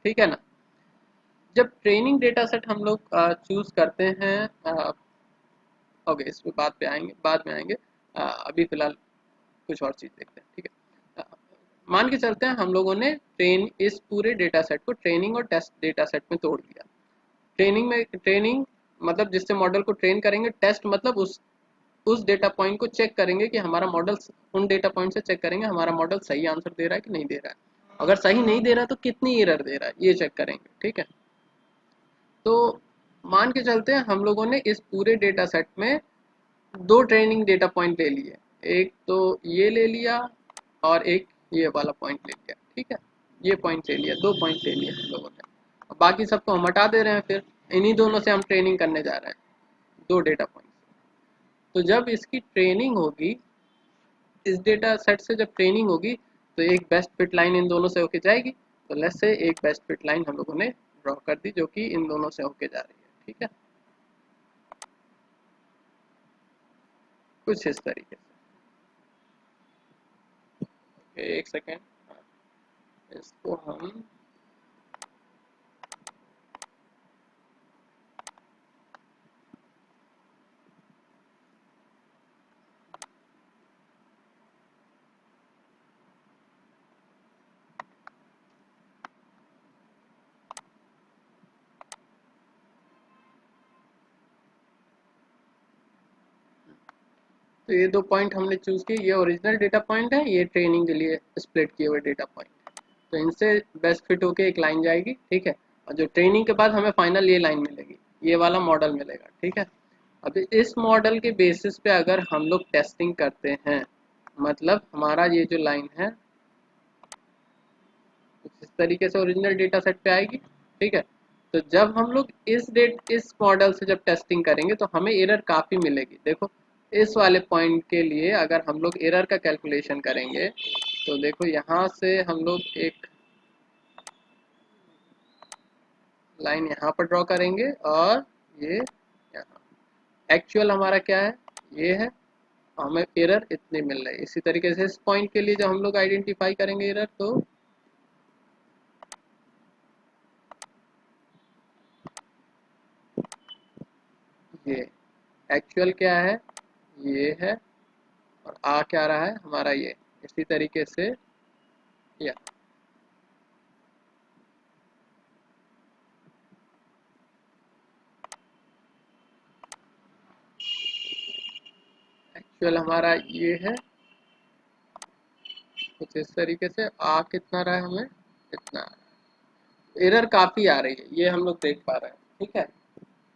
ठीक है ना। जब ट्रेनिंग डेटा सेट हम लोग चूज करते हैं, ओके इस पे बात पे आएंगे, बाद में आएंगे, अभी फिलहाल कुछ और चीज़ देखते हैं, ठीक है। मान के चलते हैं हम लोगों ने इस पूरे डेटा सेट को ट्रेनिंग और टेस्ट डेटा सेट में तोड़ दिया। ट्रेनिंग मतलब जिससे मॉडल को ट्रेन करेंगे, टेस्ट मतलब उस डेटा पॉइंट को चेक करेंगे कि हमारा मॉडल, उन डेटा पॉइंट से चेक करेंगे हमारा मॉडल सही आंसर दे रहा है कि नहीं दे रहा है। अगर सही नहीं दे रहा है तो कितनी एरर दे रहा है ये चेक करेंगे, ठीक है। तो मान के चलते हैं हम लोगों ने इस पूरे डेटा सेट में दो ट्रेनिंग डेटा पॉइंट ले लिए, एक तो ये ले लिया और एक ये वाला पॉइंट ले लिया, ठीक है। ये पॉइंट ले लिया, दो पॉइंट ले लिए हम लोगों ने। अब बाकी सबको हम हटा दे रहे हैं, फिर इन्हीं दोनों से हम ट्रेनिंग करने जा रहे हैं, दो डेटा पॉइंट। तो जब इसकी ट्रेनिंग होगी, इस डेटा सेट से जब ट्रेनिंग होगी, तो एक बेस्ट फिट लाइन इन दोनों से होके जाएगी। तो लेट्स से एक बेस्ट फिट लाइन हम लोगों ने ड्रॉ कर दी जो कि इन दोनों से होके जा रही है, ठीक है, कुछ इस तरीके से। एक सेकेंड, इसको हम तो ये दो पॉइंट हमने चूज किए, ये ओरिजिनल डेटा पॉइंट है, ये ट्रेनिंग के लिए स्प्लिट किए हुए डेटा पॉइंट। तो इनसे बेस्ट फिट होके एक लाइन जाएगी, ठीक है। और जो ट्रेनिंग के बाद हमें फाइनल ये लाइन मिलेगी, ये वाला मॉडल मिलेगा, ठीक है। अब इस मॉडल के बेसिस पे अगर हम लोग टेस्टिंग करते हैं, मतलब हमारा ये जो लाइन है कुछ इस तरीके से ओरिजिनल डेटा सेट पे आएगी, ठीक है। तो जब हम लोग इस मॉडल से जब टेस्टिंग करेंगे तो हमें एरर काफ़ी मिलेगी। देखो इस वाले पॉइंट के लिए अगर हम लोग एरर का कैलकुलेशन करेंगे तो देखो यहाँ से हम लोग एक लाइन यहाँ पर ड्रॉ करेंगे और ये यहाँ एक्चुअल हमारा क्या है, ये है, हमें एरर इतनी मिल रही है। इसी तरीके से इस पॉइंट के लिए जब हम लोग आइडेंटिफाई करेंगे एरर, तो ये एक्चुअल क्या है, ये है, और आ क्या रहा है हमारा ये, इसी तरीके से या एक्चुअल हमारा ये है, कुछ इस तरीके से आ कितना रहा है हमें, इतना एरर काफ़ी आ रही है, ये हम लोग देख पा रहे हैं, ठीक है।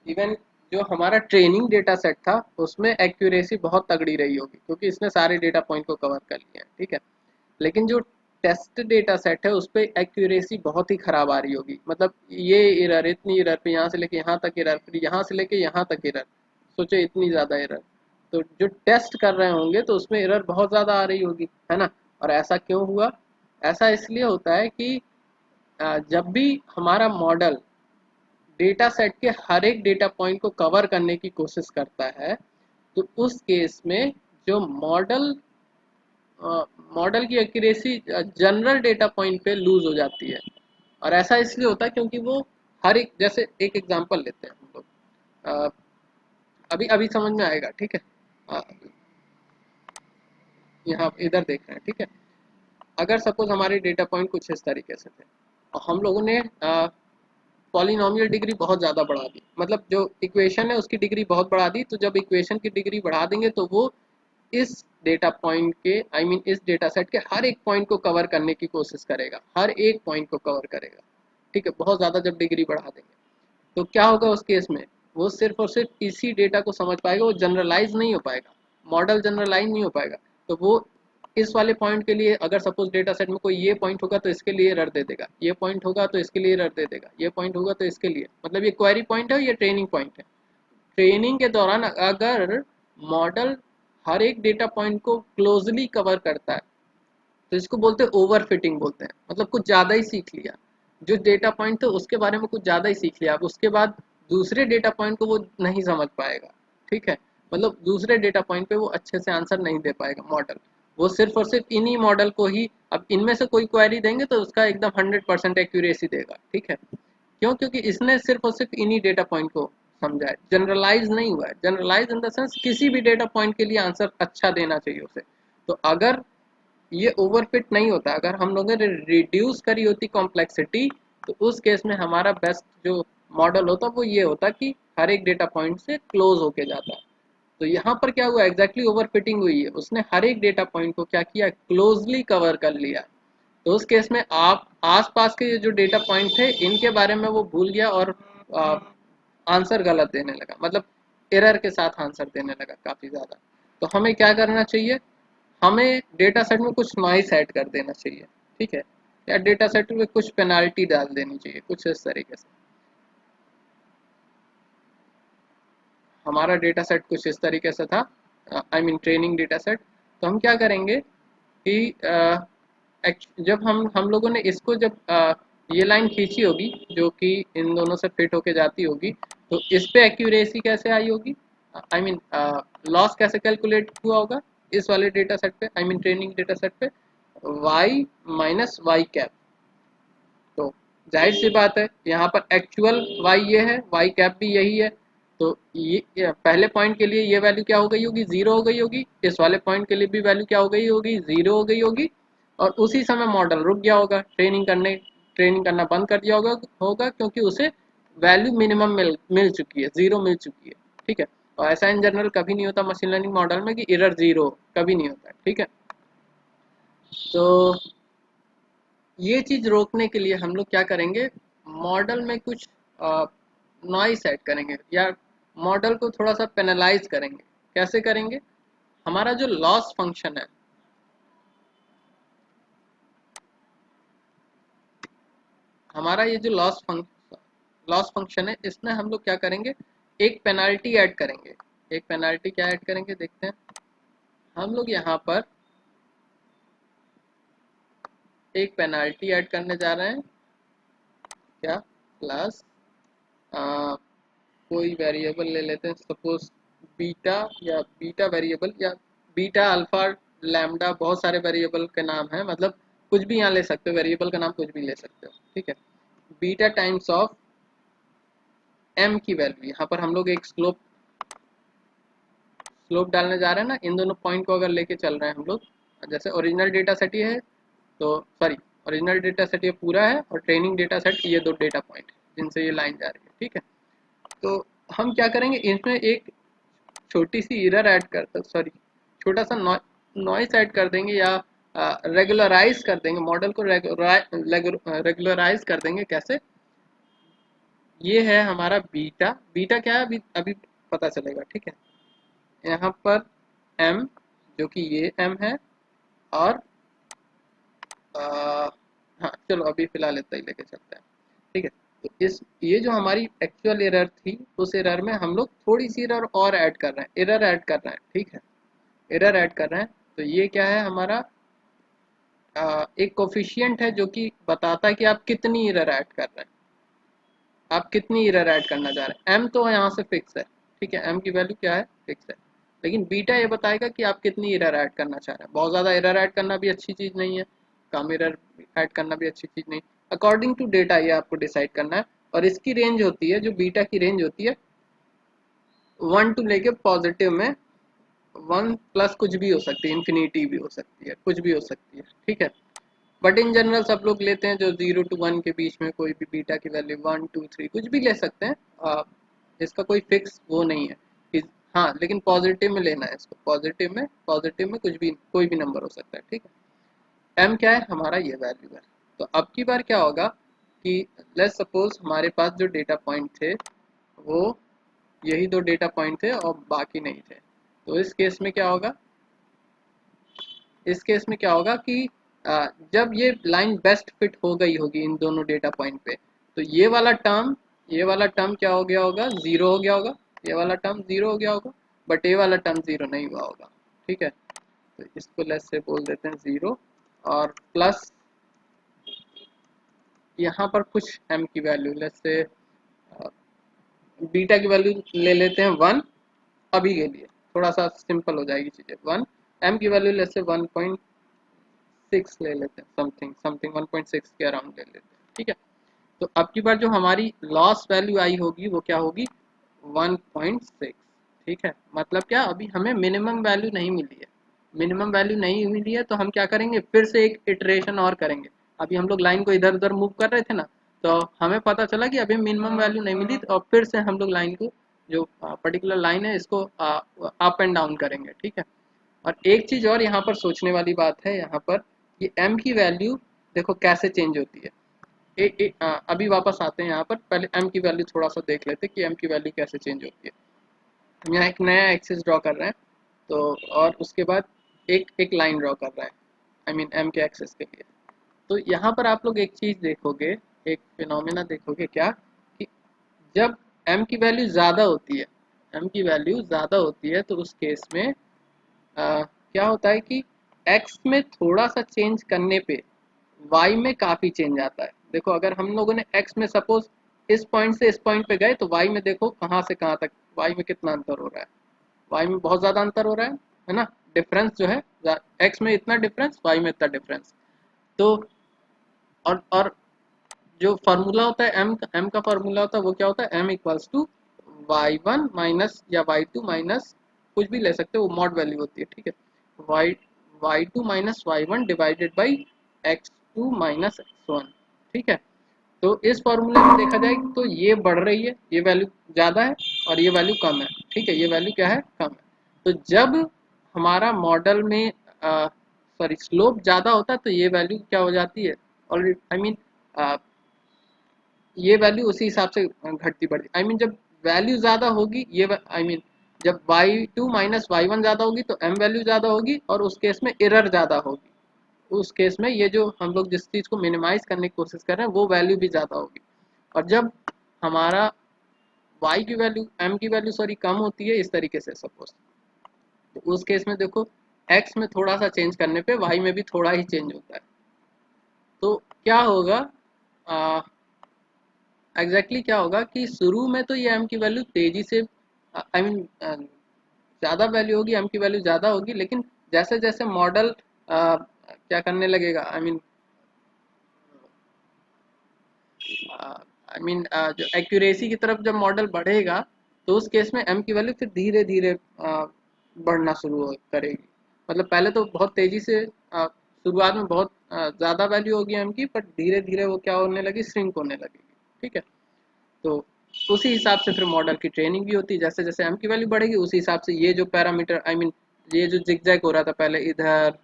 इवन जो हमारा ट्रेनिंग डेटा सेट था उसमें एक्यूरेसी बहुत तगड़ी रही होगी क्योंकि इसने सारे डेटा पॉइंट को कवर कर लिया है, ठीक है। लेकिन जो टेस्ट डेटा सेट है उस पर एक्यूरेसी बहुत ही ख़राब आ रही होगी, मतलब ये एरर, इतनी एरर, फिर यहाँ से लेके यहाँ तक एरर, फिर यहाँ से लेके यहाँ तक एरर, सोचो इतनी ज़्यादा एरर। तो जो टेस्ट कर रहे होंगे तो उसमें एरर बहुत ज़्यादा आ रही होगी, है ना। और ऐसा क्यों हुआ, ऐसा इसलिए होता है कि जब भी हमारा मॉडल डेटा सेट के हर एक डेटा पॉइंट को कवर करने की कोशिश करता है तो उस केस में जो मॉडल की एक्यूरेसी जनरल डेटा पॉइंट पे लूज हो जाती है। और ऐसा इसलिए होता है क्योंकि वो हर एक, जैसे एक एग्जांपल लेते हैं हम लोग, अ, अभी अभी समझ में आएगा, ठीक है। अ, यहाँ इधर देख रहे हैं, ठीक है। अगर सपोज हमारे डेटा पॉइंट कुछ इस तरीके से थे और हम लोगों ने पॉलिनोमियल डिग्री बहुत ज़्यादा बढ़ा दी, मतलब जो इक्वेशन है उसकी डिग्री बहुत बढ़ा दी, तो जब इक्वेशन की डिग्री बढ़ा देंगे तो वो इस डेटा पॉइंट के, आई मीन इस डेटा सेट के हर एक पॉइंट को कवर करने की कोशिश करेगा, हर एक पॉइंट को कवर करेगा, ठीक है। बहुत ज़्यादा जब डिग्री बढ़ा देंगे तो क्या होगा उस केस में, वो सिर्फ और सिर्फ इसी डेटा को समझ पाएगा, वो जनरलाइज नहीं हो पाएगा, मॉडल जनरलाइज नहीं हो पाएगा। तो वो इस वाले पॉइंट के लिए अगर सपोज डेटा सेट में कोई ये पॉइंट होगा तो इसके लिए एरर दे देगा, ये पॉइंट होगा तो इसके लिए एरर दे देगा, ये पॉइंट होगा तो इसके लिए, मतलब ये क्वेरी पॉइंट है, ये ट्रेनिंग पॉइंट है। ट्रेनिंग के दौरान अगर मॉडल हर एक डेटा पॉइंट को क्लोजली कवर करता है तो इसको बोलते हैं ओवर फिटिंग बोलते हैं, मतलब कुछ ज़्यादा ही सीख लिया, जो डेटा पॉइंट थे उसके बारे में कुछ ज़्यादा ही सीख लिया, अब उसके बाद दूसरे डेटा पॉइंट को वो नहीं समझ पाएगा, ठीक है। मतलब दूसरे डेटा पॉइंट पे वो अच्छे से आंसर नहीं दे पाएगा मॉडल, वो सिर्फ और सिर्फ इन्हीं मॉडल को ही, अब इनमें से कोई क्वेरी देंगे तो उसका एकदम 100% एक्यूरेसी देगा, ठीक है। क्यों, क्योंकि इसने सिर्फ और सिर्फ इन्हीं डेटा पॉइंट को समझा है, जनरलाइज नहीं हुआ है। जनरलाइज इन द सेंस किसी भी डेटा पॉइंट के लिए आंसर अच्छा देना चाहिए उसे। तो अगर ये ओवरफिट नहीं होता, अगर हम लोगों ने रिड्यूस करी होती कॉम्प्लेक्सिटी, तो उस केस में हमारा बेस्ट जो मॉडल होता वो ये होता कि हर एक डेटा पॉइंट से क्लोज होके जाता। तो यहाँ पर क्या हुआ, एग्जैक्टली ओवरफिटिंग हुई है, उसने हर एक डेटा पॉइंट को क्या किया, क्लोजली कवर कर लिया। तो उस केस में आप आसपास के जो डेटा पॉइंट थे इनके बारे में वो भूल गया और आंसर गलत देने लगा, मतलब एरर के साथ आंसर देने लगा काफ़ी ज़्यादा। तो हमें क्या करना चाहिए, हमें डेटा सेट में कुछ नॉइस ऐड कर देना चाहिए, ठीक है। या डेटा सेट में कुछ पेनाल्टी डाल देनी चाहिए, कुछ इस तरीके से। हमारा डेटा सेट कुछ इस तरीके से था, I mean training data set. तो हम क्या करेंगे कि जब हम लोगों ने इसको जब ये लाइन खींची होगी जो कि इन दोनों से फिट होके जाती होगी, तो इस पे एक्यूरेसी कैसे आई होगी, आई मीन लॉस कैसे कैलकुलेट हुआ होगा इस वाले डेटा सेट पे, I mean training data set पे, y माइनस वाई कैप। तो जाहिर सी बात है यहाँ पर एक्चुअल y ये है, y कैप भी यही है। तो ये पहले पॉइंट के लिए ये वैल्यू क्या हो गई होगी, जीरो हो गई होगी, इस वाले पॉइंट के लिए भी वैल्यू क्या हो गई होगी, जीरो हो गई होगी। और उसी समय मॉडल रुक गया होगा, ट्रेनिंग करना बंद कर दिया होगा क्योंकि उसे वैल्यू मिनिमम मिल चुकी है, जीरो मिल चुकी है, ठीक है। और ऐसा इन जनरल कभी नहीं होता मशीन लर्निंग मॉडल में कि एरर जीरो, कभी नहीं होता, ठीक है। तो ये चीज रोकने के लिए हम लोग क्या करेंगे, मॉडल में कुछ नॉइस ऐड करेंगे या मॉडल को थोड़ा सा पेनलाइज करेंगे। कैसे करेंगे, हमारा जो लॉस फंक्शन है, हमारा ये जो लॉस फंक्शन है, इसमें हम लोग क्या करेंगे, एक पेनाल्टी ऐड करेंगे। एक पेनाल्टी क्या ऐड करेंगे देखते हैं। हम लोग यहाँ पर एक पेनाल्टी ऐड करने जा रहे हैं, क्या, प्लस कोई वेरिएबल ले लेते हैं, सपोज बीटा, या बीटा वेरिएबल, या बीटा अल्फा लैम्डा, बहुत सारे वेरिएबल के नाम है, मतलब कुछ भी यहाँ ले सकते हो, वेरिएबल का नाम कुछ भी ले सकते हो, ठीक है। बीटा टाइम्स ऑफ एम की वैल्यू, यहाँ पर हम लोग एक स्लोप डालने जा रहे हैं ना, इन दोनों पॉइंट को अगर लेके चल रहे हैं हम लोग, जैसे ओरिजिनल डेटा सेट ये है, तो सॉरी, ओरिजिनल डेटा सेट ये पूरा है और ट्रेनिंग डेटा सेट ये दो डेटा पॉइंट जिनसे ये लाइन जा रही है, ठीक है। तो हम क्या करेंगे, इसमें एक छोटी सी एरर ऐड कर, सॉरी, छोटा सा नॉइस ऐड कर देंगे, या रेगुलराइज कर देंगे, मॉडल को रेगुलराइज कर देंगे। कैसे, ये है हमारा बीटा, बीटा क्या है अभी अभी पता चलेगा, ठीक है। यहाँ पर m, जो कि ये m है, और हाँ चलो अभी फिलहाल इतना ही लेके चलते हैं, ठीक है। तो इस ये जो हमारी एक्चुअल एरर थी, उस एरर में हम लोग थोड़ी सी एरर और ऐड कर रहे हैं, एरर ऐड कर रहे हैं, ठीक है, एरर ऐड कर रहे हैं। तो ये क्या है हमारा, एक कोफिशिएंट है जो कि बताता है कि आप कितनी एरर ऐड कर रहे हैं, आप कितनी एरर ऐड करना चाह रहे हैं। m तो यहाँ से फिक्स है, ठीक है, m की वैल्यू क्या है, फिक्स है, लेकिन बीटा ये बताएगा कि आप कितनी एरर ऐड करना चाह रहे हैं। बहुत ज़्यादा एरर ऐड करना भी अच्छी चीज़ नहीं है, कम एरर ऐड करना भी अच्छी चीज़ नहीं, अकॉर्डिंग टू डेटा ये आपको डिसाइड करना है। और इसकी रेंज होती है, जो बीटा की रेंज होती है, 1 टू लेके पॉजिटिव में 1 प्लस कुछ भी हो सकती है, इन्फिनिटी भी हो सकती है, कुछ भी हो सकती है, ठीक है। बट इन जनरल सब लोग लेते हैं जो 0 to 1 के बीच में कोई भी बीटा की वैल्यू 1 2 3 कुछ भी ले सकते हैं, इसका कोई फिक्स वो नहीं है कि, हाँ लेकिन पॉजिटिव में लेना है इसको, पॉजिटिव में कुछ भी, कोई भी नंबर हो सकता है, ठीक है। m क्या है हमारा, ये वैल्यू है। तो अब की बार क्या होगा कि लेट्स सपोज हमारे पास जो डेटा पॉइंट थे वो यही दो डेटा पॉइंट थे और बाकी नहीं थे। तो इस केस में क्या होगा, इस केस में क्या होगा कि जब ये लाइन बेस्ट फिट हो गई होगी इन दोनों डेटा पॉइंट पे, तो ये वाला टर्म क्या हो गया होगा, जीरो हो गया होगा, ये वाला टर्म जीरो हो गया होगा, बट ये वाला टर्म जीरो नहीं हुआ होगा, ठीक है। तो इसको लेस से बोल देते हैं जीरो, और प्लस यहाँ पर कुछ m की वैल्यू लेस से, बीटा की वैल्यू ले लेते हैं 1, अभी के लिए थोड़ा सा सिंपल हो जाएगी चीज़ें, 1, m की वैल्यू लेस से 1.6 ले लेते हैं, समथिंग समथिंग 1.6 के अराउंड ले लेते हैं, ठीक है। तो अब की बार जो हमारी लॉस वैल्यू आई होगी वो क्या होगी, 1.6, ठीक है। मतलब क्या, अभी हमें मिनिमम वैल्यू नहीं मिली है, मिनिमम वैल्यू नहीं मिली है, तो हम क्या करेंगे, फिर से एक इटरेशन और करेंगे। अभी हम लोग लाइन को इधर उधर मूव कर रहे थे ना, तो हमें पता चला कि अभी मिनिमम वैल्यू नहीं मिली, और फिर से हम लोग लाइन को, जो पर्टिकुलर लाइन है इसको अप एंड डाउन करेंगे, ठीक है। और एक चीज़ और यहाँ पर सोचने वाली बात है, यहाँ पर ये m की वैल्यू देखो कैसे चेंज होती है। अभी वापस आते हैं यहाँ पर, पहले m की वैल्यू थोड़ा सा देख लेते हैं कि m की वैल्यू कैसे चेंज होती है। हम यहाँ एक नया एक्सिस ड्रॉ कर रहे हैं, तो और उसके बाद एक एक लाइन ड्रॉ कर रहे हैं, आई मीन m के एक्सिस के लिए। तो यहाँ पर आप लोग एक चीज़ देखोगे, एक फिनोमेना देखोगे क्या, कि जब m की वैल्यू ज़्यादा होती है, m की वैल्यू ज़्यादा होती है, तो उस केस में क्या होता है कि x में थोड़ा सा चेंज करने पे y में काफ़ी चेंज आता है। देखो अगर हम लोगों ने x में सपोज इस पॉइंट से इस पॉइंट पे गए, तो y में देखो कहाँ से कहाँ तक, y में कितना अंतर हो रहा है, y में बहुत ज़्यादा अंतर हो रहा है ना, डिफरेंस जो है, x में इतना डिफरेंस, y में इतना डिफरेंस। तो और जो फार्मूला होता है m का फार्मूला होता है वो क्या होता है, m equals to y1 minus या y2 माइनस, कुछ भी ले सकते हो, वो मॉड वैल्यू होती है, ठीक है, y y2 minus y1 divided by x2 minus x1, ठीक है। तो इस फॉर्मूले में देखा जाए तो ये बढ़ रही है, ये वैल्यू ज़्यादा है और ये वैल्यू कम है, ठीक है, ये वैल्यू क्या है, कम है। तो जब हमारा मॉडल में सॉरी स्लोप ज़्यादा होता है तो ये वैल्यू क्या हो जाती है, ऑलरेडी आई मीन ये वैल्यू उसी हिसाब से घटती बढ़ती आई मीन जब वैल्यू ज़्यादा होगी ये आई मीन जब y2 माइनस y1 ज़्यादा होगी तो m वैल्यू ज़्यादा होगी और उस केस में एरर ज़्यादा होगी। उस केस में ये जो हम लोग जिस चीज़ को मिनिमाइज करने की कोशिश कर रहे हैं वो वैल्यू भी ज़्यादा होगी। और जब हमारा y की वैल्यू m की वैल्यू सॉरी कम होती है इस तरीके से सपोज, तो उस केस में देखो x में थोड़ा सा चेंज करने पे y में भी थोड़ा ही चेंज होता है। तो क्या होगा एग्जैक्टली क्या होगा कि शुरू में तो ये m की वैल्यू तेजी से आई मीन ज़्यादा वैल्यू होगी, m की वैल्यू ज़्यादा होगी, लेकिन जैसे जैसे मॉडल क्या करने लगेगा आई मीन जो एक्यूरेसी की तरफ जब मॉडल बढ़ेगा तो उस केस में m की वैल्यू फिर धीरे धीरे बढ़ना करेगी। मतलब पहले तो बहुत तेजी से शुरुआत में बहुत ज़्यादा वैल्यू होगी m की, पर धीरे धीरे वो क्या होने लगी, श्रिंक होने लगेगी। ठीक है, तो उसी हिसाब से फिर मॉडल की ट्रेनिंग भी होती है। जैसे जैसे m की वैल्यू बढ़ेगी उसी हिसाब से ये जो पैरामीटर आई मीन ये जो जिगजैग हो रहा था पहले इधर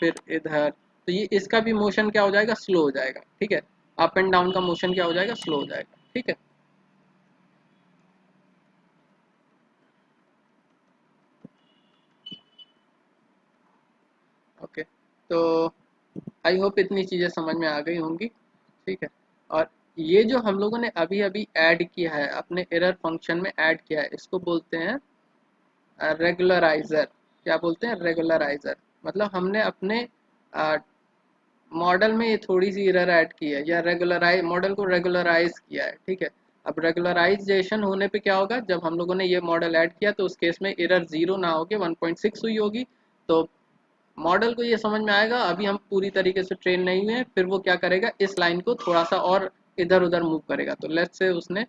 फिर इधर, तो ये इसका भी मोशन क्या हो जाएगा, स्लो हो जाएगा। ठीक है, अप एंड डाउन का मोशन क्या हो जाएगा, स्लो हो जाएगा। ठीक है, ओके, तो आई होप इतनी चीज़ें समझ में आ गई होंगी। ठीक है, और ये जो हम लोगों ने अभी अभी ऐड किया है अपने एरर फंक्शन में ऐड किया है, इसको बोलते हैं रेगुलराइजर। क्या बोलते हैं, रेगुलराइजर। मतलब हमने अपने मॉडल में ये थोड़ी सी एरर ऐड की है या रेगुलराइज मॉडल को रेगुलराइज किया है। ठीक है, अब रेगुलराइजेशन होने पे क्या होगा, जब हम लोगों ने ये मॉडल ऐड किया तो उस केस में एरर 0 ना होके 1.6 हुई होगी। तो मॉडल को ये समझ में आएगा अभी हम पूरी तरीके से ट्रेन नहीं हुए हैं, फिर वो क्या करेगा, इस लाइन को थोड़ा सा और इधर उधर मूव करेगा। तो लेट्स से उसने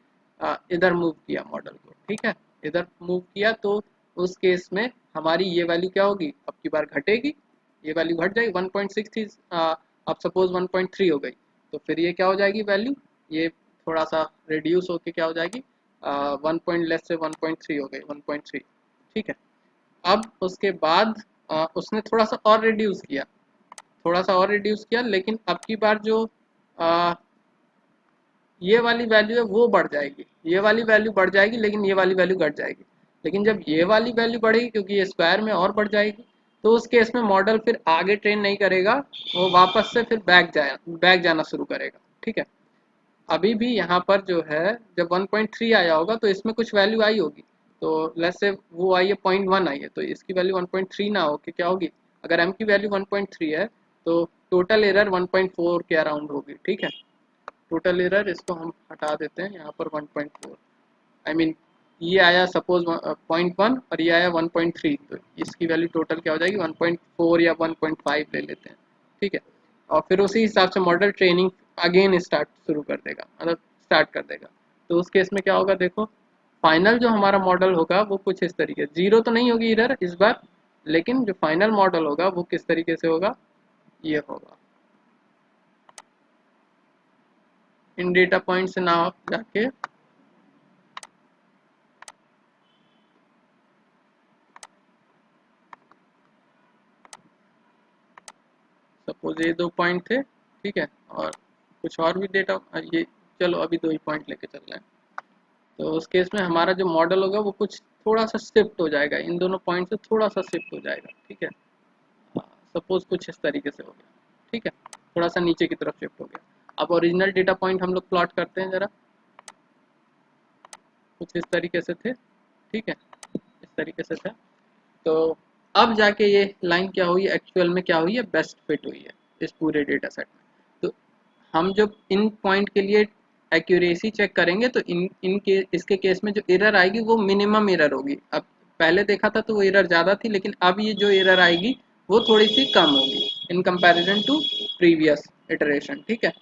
इधर मूव किया मॉडल को। ठीक है, इधर मूव किया तो उस केस में हमारी ये वैल्यू क्या होगी, अब की बार घटेगी, ये वैल्यू घट जाएगी। 1.6 थी अब सपोज 1.3 हो गई, तो फिर ये क्या हो जाएगी वैल्यू, ये थोड़ा सा रिड्यूस होके क्या हो जाएगी, 1 लेस से 1.3 हो गई, 1.3। ठीक है, अब उसके बाद उसने थोड़ा सा और रिड्यूस किया, थोड़ा सा और रिड्यूस किया, लेकिन अब की बार जो आ, ये वाली वैल्यू है वो बढ़ जाएगी, ये वाली वैल्यू बढ़ जाएगी, लेकिन ये वाली वैल्यू घट जाएगी। लेकिन जब ये वाली वैल्यू बढ़ेगी क्योंकि ये स्क्वायर में और बढ़ जाएगी, तो उस केस में मॉडल फिर आगे ट्रेन नहीं करेगा, वो वापस से फिर बैक जाना शुरू करेगा। ठीक है, अभी भी यहाँ पर जो है जब 1.3 आया होगा तो इसमें कुछ वैल्यू आई होगी, तो लेट्स से वो आई है 0.1 आई है, तो इसकी वैल्यू 1.3 ना हो के क्या होगी, अगर m की वैल्यू 1.3 है तो टोटल एरर 1.4 के अराउंड होगी। ठीक है, टोटल एरर इसको हम हटा देते हैं यहाँ पर 1.4 आई मीन ये आया सपोज 0.1 और ये आया 1.3, तो इसकी वैल्यू टोटल क्या हो जाएगी 1.4 या 1.5 ले लेते हैं। ठीक है, और फिर उसी हिसाब से मॉडल ट्रेनिंग अगेन स्टार्ट शुरू कर देगा, मतलब स्टार्ट कर देगा। तो उस केस में क्या होगा, देखो फाइनल जो हमारा मॉडल होगा वो कुछ इस तरीके, जीरो तो नहीं होगी इधर इस बार, लेकिन जो फाइनल मॉडल होगा वो किस तरीके से होगा, ये होगा इन डेटा पॉइंट से ना जाके सपोज ये 2 पॉइंट थे। ठीक है, और कुछ और भी डेटा ये, चलो अभी 2 ही पॉइंट लेके चल रहे हैं। तो उस केस में हमारा जो मॉडल होगा वो कुछ थोड़ा सा शिफ्ट हो जाएगा, इन दोनों पॉइंट से थोड़ा सा शिफ्ट हो जाएगा। ठीक है, सपोज कुछ इस तरीके से हो गया। ठीक है, थोड़ा सा नीचे की तरफ शिफ्ट हो गया। अब ओरिजिनल डेटा पॉइंट हम लोग प्लॉट करते हैं जरा, कुछ इस तरीके से थे। ठीक है, इस तरीके से था। तो अब जाके ये लाइन क्या हुई, एक्चुअल में क्या हुई है, बेस्ट फिट हुई है इस पूरे डेटा सेट में। तो हम जब इन पॉइंट के लिए एक्यूरेसी चेक करेंगे तो इनके इसके केस में जो एरर आएगी वो मिनिमम एरर होगी। अब पहले देखा था तो वो एरर ज़्यादा थी, लेकिन अब ये जो एरर आएगी वो थोड़ी सी कम होगी in comparison to previous iteration. ठीक है,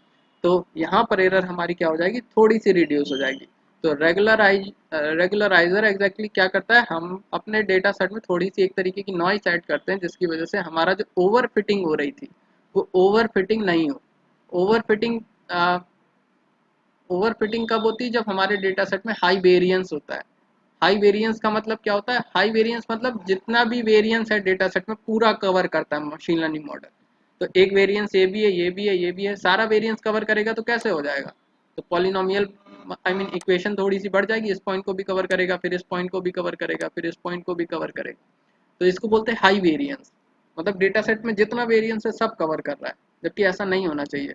तो यहाँ पर एरर हमारी क्या हो जाएगी, थोड़ी सी रिड्यूस हो जाएगी। तो रेगुलराइजर एग्जैक्टली क्या करता है, हम अपने डेटा सेट में थोड़ी सी एक तरीके की नॉइस ऐड करते हैं जिसकी वजह से हमारा जो ओवर फिटिंग हो रही थी वो ओवर फिटिंग नहीं हो। ओवर फिटिंग ओवर फिटिंग कब होती है, जब हमारे डेटा सेट में हाई वेरिएंस होता है। हाई वेरिएंस का मतलब क्या होता है, हाई वेरिएंस मतलब जितना भी वेरिएंस है डेटा सेट में पूरा कवर करता है मशीन लर्निंग मॉडल। तो एक वेरिएंस ये भी है, ये भी है, ये भी है, सारा वेरिएंस कवर करेगा तो कैसे हो जाएगा? तो पॉलिनोमियल आई मीन इक्वेशन थोड़ी सी बढ़ जाएगी, इस पॉइंट को भी कवर करेगा, फिर इस पॉइंट को भी कवर करेगा, फिर इस पॉइंट को भी कवर करेगा। तो इसको बोलते हैं हाई वेरिएंस, मतलब डेटा सेट में जितना वेरिएंस है सब कवर कर रहा है, जबकि ऐसा नहीं होना चाहिए।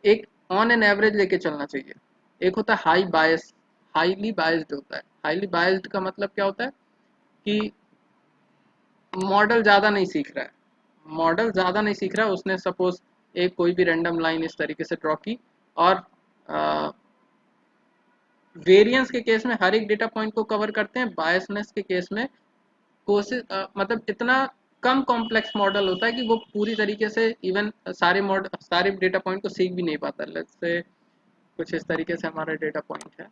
एक ऑन एन एवरेज लेके चलना चाहिए। एक होता है हाई बायस, हाईली बायस्ड होता है। हाईली बायस्ड का मतलब क्या होता है कि मॉडल ज़्यादा नहीं सीख रहा है, मॉडल ज़्यादा नहीं सीख रहा है, उसने सपोज एक कोई भी रैंडम लाइन इस तरीके से ड्रॉ की, और वेरिएंस के केस में हर एक डेटा पॉइंट को कवर करते हैं, बायसनेस के केस में कोशिश मतलब इतना कम कॉम्प्लेक्स मॉडल होता है कि वो पूरी तरीके से इवन सारे मॉडल सारे डेटा पॉइंट को सीख भी नहीं पाता। लेट्स से कुछ इस तरीके से हमारा डेटा पॉइंट है,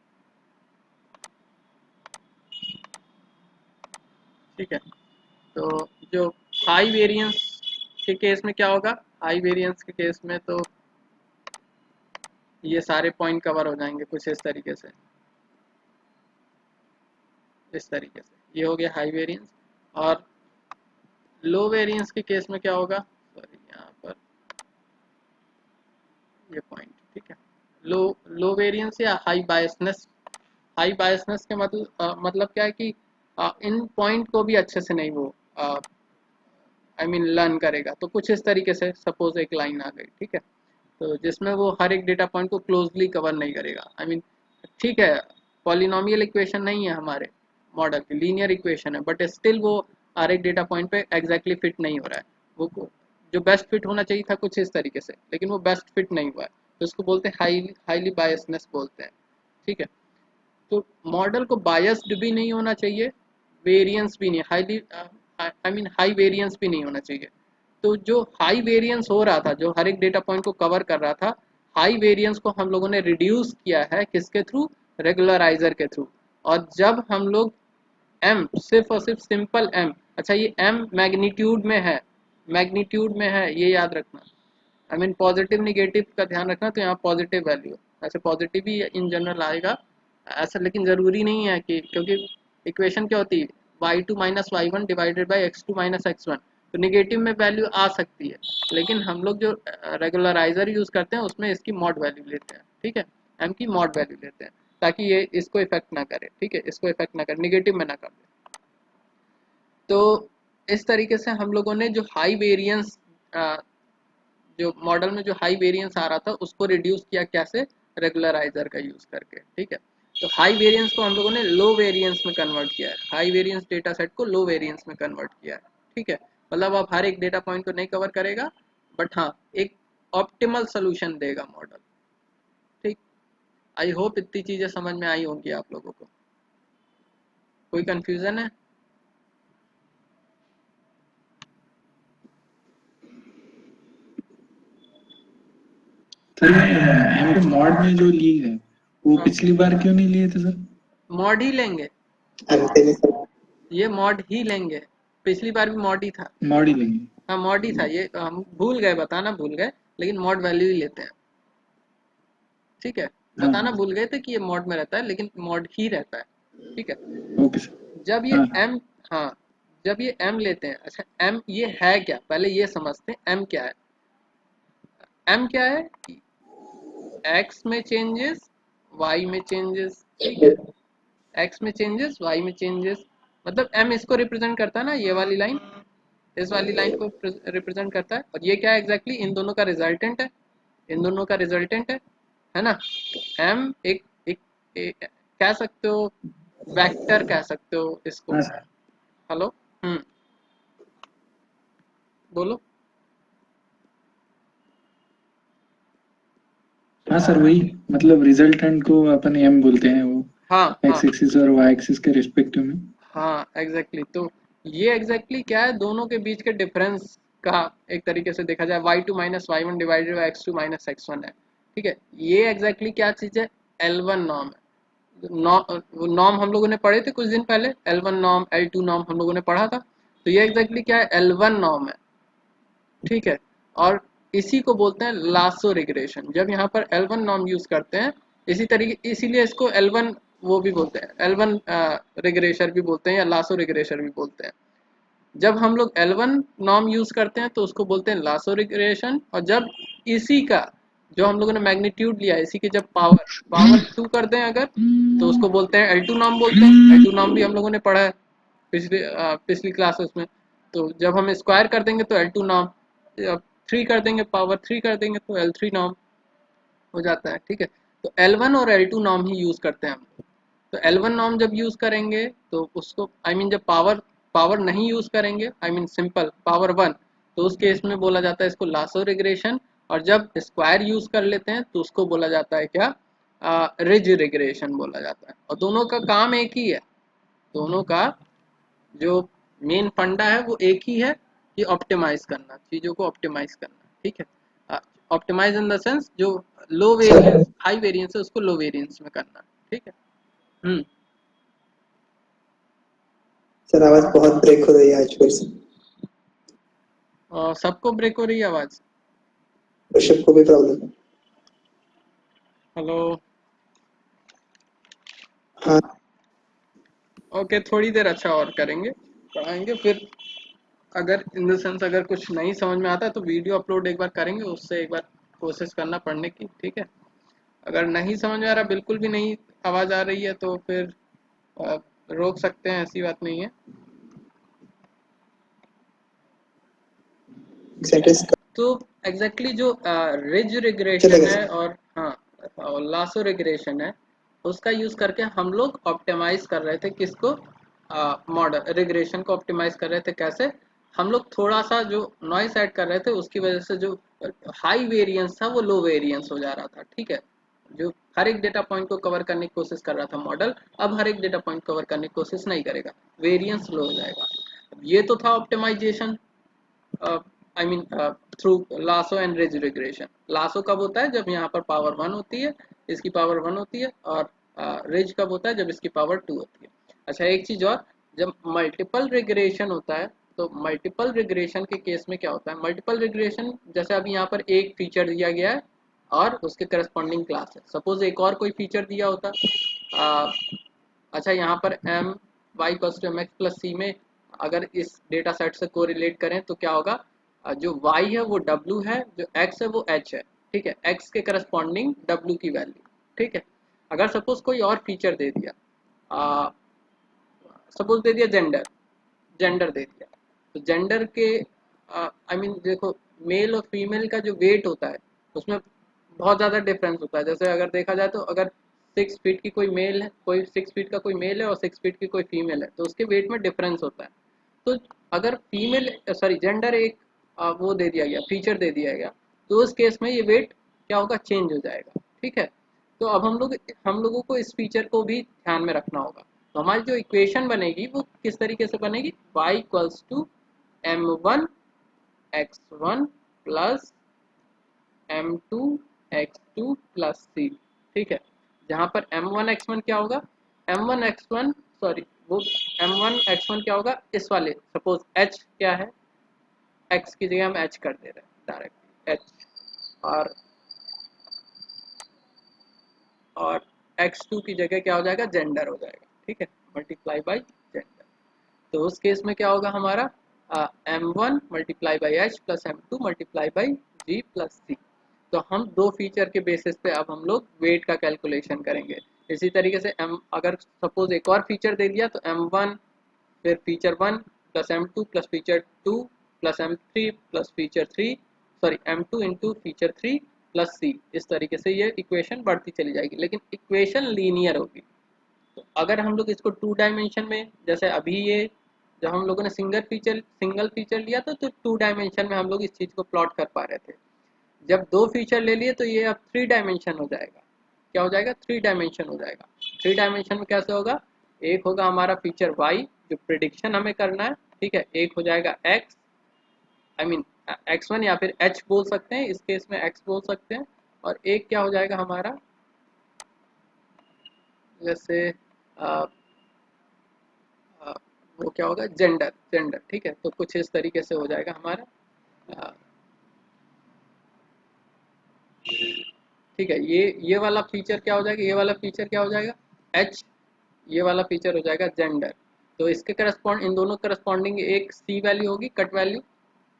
ठीक है। तो जो हाई वेरिएंस के केस में क्या होगा, हाई वेरिएंस के केस में तो ये सारे पॉइंट कवर हो जाएंगे कुछ इस तरीके से, इस तरीके से ये हो गया हाई वेरिएंस। और लो वेरिएंस के केस में क्या होगा, सॉरी यहाँ पर ये पॉइंट, ठीक है। लो लो वेरिएंस या हाई बायसनेस, हाई बायसनेस के मतलब क्या है कि इन पॉइंट को भी अच्छे से नहीं वो आई मीन लर्न करेगा। तो कुछ इस तरीके से सपोज एक लाइन आ गई, ठीक है, तो जिसमें वो हर एक डेटा पॉइंट को क्लोजली कवर नहीं करेगा। आई मीन ठीक है, पॉलिनोमियल इक्वेशन नहीं है हमारे मॉडल की, लीनियर इक्वेशन है, बट स्टिल वो हर एक डेटा पॉइंट पे एग्जैक्टली फिट नहीं हो रहा है। वो जो बेस्ट फिट होना चाहिए था कुछ इस तरीके से, लेकिन वो बेस्ट फिट नहीं हुआ है, तो इसको बोलते हैं हाईली बायसनेस बोलते हैं, ठीक है। तो मॉडल को बायस्ड भी नहीं होना चाहिए, वेरिएंस भी नहीं, highly I mean high variance भी नहीं होना चाहिए। तो जो हाई वेरिएंस हो रहा था, जो हर एक डेटा पॉइंट को कवर कर रहा था, हाई वेरिएंस को हम लोगों ने रिड्यूस किया है किसके थ्रू, रेगुलराइजर के थ्रू। और जब हम लोग एम, सिर्फ और सिर्फ सिंपल एम, अच्छा ये एम मैग्नीट्यूड में है, मैग्नीट्यूड में है ये याद रखना। आई मीन पॉजिटिव निगेटिव का ध्यान रखना, तो यहाँ पॉजिटिव वैल्यू, ऐसे पॉजिटिव ही इन जनरल आएगा ऐसा, लेकिन ज़रूरी नहीं है कि, क्योंकि इक्वेशन क्या होती है, y2 minus y one divided by x two minus x one, तो निगेटिव में वैल्यू आ सकती है, लेकिन हम लोग जो रेगुलराइजर यूज़ करते हैं उसमें इसकी मॉड वैल्यू लेते हैं, ठीक है, एम की मॉड वैल्यू लेते हैं, ताकि ये इसको इफेक्ट ना करे, ठीक है, इसको इफेक्ट ना करे, निगेटिव में ना कर दे। तो इस तरीके से हम लोगों ने जो हाई वेरिएंस, जो मॉडल में जो हाई वेरिएंस आ रहा था उसको रिड्यूस किया कैसे, रेगुलराइजर का यूज़ करके, ठीक है। तो हाई वेरिएंस को हम लोगों ने लो वेरिएंस में कन्वर्ट किया है, हाई वेरिएंस डेटा सेट को लो वेरिएंस में कन्वर्ट किया है, ठीक है। मतलब अब हर एक डेटा पॉइंट को नहीं कवर करेगा, बट हाँ एक ऑप्टिमल सोल्यूशन देगा मॉडल, ठीक। आई होप इतनी चीज़ें समझ में आई होंगी आप लोगों को, कोई कंफ्यूजन है? सर यहाँ पे मॉड में जो ली है वो हाँ, पिछली बार क्यों नहीं लिए थे सर? मॉड ही लेंगे, ये मॉड ही लेंगे, पिछली बार भी मॉड ही था। मॉड ही लेंगे। हाँ मॉड ही था, ये हम भूल गए बताना, भूल गए, लेकिन मॉड वैल्यू ही लेते हैं, ठीक है। हाँ बताना भूल गए थे कि ये मॉड में रहता है, लेकिन मॉड ही रहता है, ठीक है। Okay sir. जब ये हाँ एम, हाँ जब ये एम लेते हैं, अच्छा एम ये है क्या, पहले ये समझते हैं एम क्या है। एम क्या है, एक्स में चेंजेस, वाई में चेंजेस, ठीक है, एक्स में चेंजेस, वाई में चेंजेस, मतलब एम इसको रिप्रेजेंट करता है ना, ये वाली लाइन इस वाली लाइन को रिप्रेजेंट करता है, और ये क्या है एग्जैक्टली, इन दोनों का रिजल्टेंट है, इन दोनों का रिजल्टेंट है ना। एम एक कह सकते हो, वेक्टर कह सकते हो इसको। हाँ सर। हेलो, बोलो। हाँ सर वही, मतलब रिजल्टेंट को अपन एम बोलते हैं, वो हाँ हाँ एक्स एक्सिस और वाई एक्सिस के रिस्पेक्टिव में। हाँ एग्जैक्टली, तो ये एग्जैक्टली क्या है, दोनों के बीच के डिफरेंस का एक तरीके से देखा जाए, y two minus y one divided by x two minus x one है, ठीक है। ये एग्जैक्टली क्या चीज़ है, एल वन नॉर्म है। नॉर्म हम लोगों ने पढ़े थे कुछ दिन पहले, L one norm, L two norm हम लोगों ने पढ़ा था, तो ये एग्जैक्टली क्या है, एल वन नॉर्म है, ठीक है। और इसी को बोलते हैं लासो रिग्रेशन, जब यहाँ पर L1 नॉर्म यूज करते हैं, इसी तरीके, इसीलिए इसको L1 वो भी बोलते हैं, L1 रिग्रेशर भी बोलते हैं, या लासो रिग्रेशर भी बोलते हैं। जब हम लोग L1 नॉर्म यूज करते हैं तो उसको बोलते हैं लासो रिग्रेशन, और जब इसी का जो हम लोगों ने मैग्नीट्यूड लिया इसी के जब पावर पावर 2 कर दें अगर, तो उसको बोलते हैं L2 नॉर्म बोलते हैं। L2 नॉर्म भी हम लोगों ने पढ़ा है पिछली क्लासेस में। तो जब हम स्क्वायर कर देंगे तो L2 नॉर्म, जब 3 कर देंगे पावर 3 कर देंगे तो L3 नॉर्म हो जाता है। ठीक है, तो L1 और L2 नॉर्म ही यूज करते हैं हम लोग। तो L1 नॉर्म जब यूज करेंगे तो उसको जब पावर पावर नहीं यूज करेंगे, सिंपल पावर 1, तो उस केस में बोला जाता है इसको लासो रिग्रेशन। और जब स्क्वायर यूज कर लेते हैं तो उसको बोला जाता है क्या, रिज रिग्रेशन बोला जाता है। और दोनों का काम एक ही है, दोनों का जो मेन फंडा है वो एक ही है, कि ऑप्टिमाइज करना, चीज़ों को ऑप्टिमाइज करना। ठीक है, ऑप्टिमाइज इन द सेंस जो लो सर वेरिएंस हाई वेरिएंस है उसको लो वेरिएंस में करना। ठीक है। हम्म। सर आवाज बहुत ब्रेक हो रही है आज फिर से। और सबको ब्रेक हो रही है आवाज। ऋषभ को भी प्रॉब्लम है। हेलो। हाँ ओके, थोड़ी देर अच्छा और करेंगे, पढ़ाएंगे, फिर अगर इन द सेंस अगर कुछ नहीं समझ में आता है तो वीडियो अपलोड एक बार करेंगे, उससे एक बार कोशिश करना पढ़ने की। ठीक है, अगर नहीं समझ में आ रहा, बिल्कुल भी नहीं आवाज़ आ रही है, तो फिर रोक सकते हैं, ऐसी बात नहीं है। सेंटेंस तो एग्जैक्टली जो रिज रिग्रेशन चलेगा है सर। और हाँ और लासो रिग्रेशन है, उसका यूज करके हम लोग ऑप्टिमाइज कर रहे थे किसको, मॉडल रिग्रेशन को ऑप्टिमाइज कर रहे थे। कैसे, हम लोग थोड़ा सा जो नॉइस ऐड कर रहे थे उसकी वजह से जो हाई वेरिएंस था वो लो वेरिएंस हो जा रहा था। ठीक है, जो हर एक डेटा पॉइंट को कवर करने की कोशिश कर रहा था मॉडल, अब हर एक डेटा पॉइंट कवर करने की कोशिश नहीं करेगा, वेरिएंस लो हो जाएगा। ये तो था optimisation, through lasso and ridge regression. Lasso कब होता है, जब यहाँ पर पावर 1 होती है, इसकी पावर 1 होती है, और रिज कब होता है, जब इसकी पावर 2 होती है। अच्छा, एक चीज और, जब मल्टीपल रिग्रेशन होता है, तो मल्टीपल रिग्रेशन के केस में क्या होता है, मल्टीपल रिग्रेशन जैसे अभी यहाँ पर एक फीचर दिया गया है और उसके करस्पॉन्डिंग क्लास है, सपोज एक और कोई फीचर दिया होता, आ, अच्छा यहाँ पर um y equals to m x plus c में अगर इस डेटा सेट से कोरिलेट करें तो क्या होगा, जो y है वो w है, जो x है वो h है। ठीक है, x के करस्पॉन्डिंग w की वैल्यू। ठीक है, अगर सपोज कोई और फीचर दे दिया, सपोज दे दिया जेंडर, जेंडर दे दिया, तो जेंडर के देखो, मेल और फीमेल का जो वेट होता है उसमें बहुत ज़्यादा डिफरेंस होता है। जैसे अगर देखा जाए तो अगर 6 फीट की कोई मेल है, कोई 6 फीट का कोई मेल है और 6 फीट की कोई फीमेल है, तो उसके वेट में डिफरेंस होता है। तो अगर फीमेल सॉरी जेंडर एक वो दे दिया गया, फीचर दे दिया गया, तो उस केस में ये वेट क्या होगा, चेंज हो जाएगा। ठीक है, तो अब हम लोगों को इस फीचर को भी ध्यान में रखना होगा। तो हमारी जो इक्वेशन बनेगी वो किस तरीके से बनेगी, y equals to m1 x1 plus m2 x2 plus c। ठीक है, जहाँ पर m1 x1 क्या होगा, m1 x1 सॉरी वो m1 x1 क्या होगा, इस वाले सपोज h क्या है, x की जगह हम h कर दे रहे हैं डायरेक्ट h, और और x2 की जगह क्या हो जाएगा, जेंडर हो जाएगा। ठीक है, मल्टीप्लाई बाई जेंडर। तो उस केस में क्या होगा हमारा, m1 multiply by h plus m2 multiply by g plus c। तो हम दो फीचर के बेसिस पे अब हम लोग वेट का कैलकुलेशन करेंगे। इसी तरीके से अगर सपोज एक और फीचर दे दिया तो m1 फिर feature 1 plus m2 plus feature 2 plus m3 plus feature 3, sorry m2 into feature 3 plus c। इस तरीके से ये इक्वेशन बढ़ती चली जाएगी, लेकिन इक्वेशन लीनियर होगी। तो अगर हम लोग इसको 2 डायमेंशन में, जैसे अभी ये जब हम लोगों ने सिंगल फीचर लिया था तो 2 डायमेंशन में हम लोग इस चीज़ को प्लॉट कर पा रहे थे। जब दो फीचर ले लिए तो ये अब 3 डायमेंशन हो जाएगा। क्या हो जाएगा, 3 डायमेंशन हो जाएगा। 3 डायमेंशन में कैसे होगा, एक होगा हमारा फीचर y जो प्रिडिक्शन हमें करना है। ठीक है, एक हो जाएगा x, आई मीन x1 या फिर h बोल सकते हैं, इस केस में x बोल सकते हैं, और एक क्या हो जाएगा हमारा, जैसे आ, आ, वो क्या होगा, जेंडर जेंडर। ठीक है, तो कुछ इस तरीके से हो जाएगा हमारा। आ, ठीक है, ये वाला फीचर क्या हो जाएगा, ये वाला फीचर क्या हो जाएगा h, ये वाला फीचर हो जाएगा जेंडर। तो इसके करस्पॉन्ड इन दोनों करस्पॉन्डिंग एक सी वैल्यू होगी, कट वैल्यू,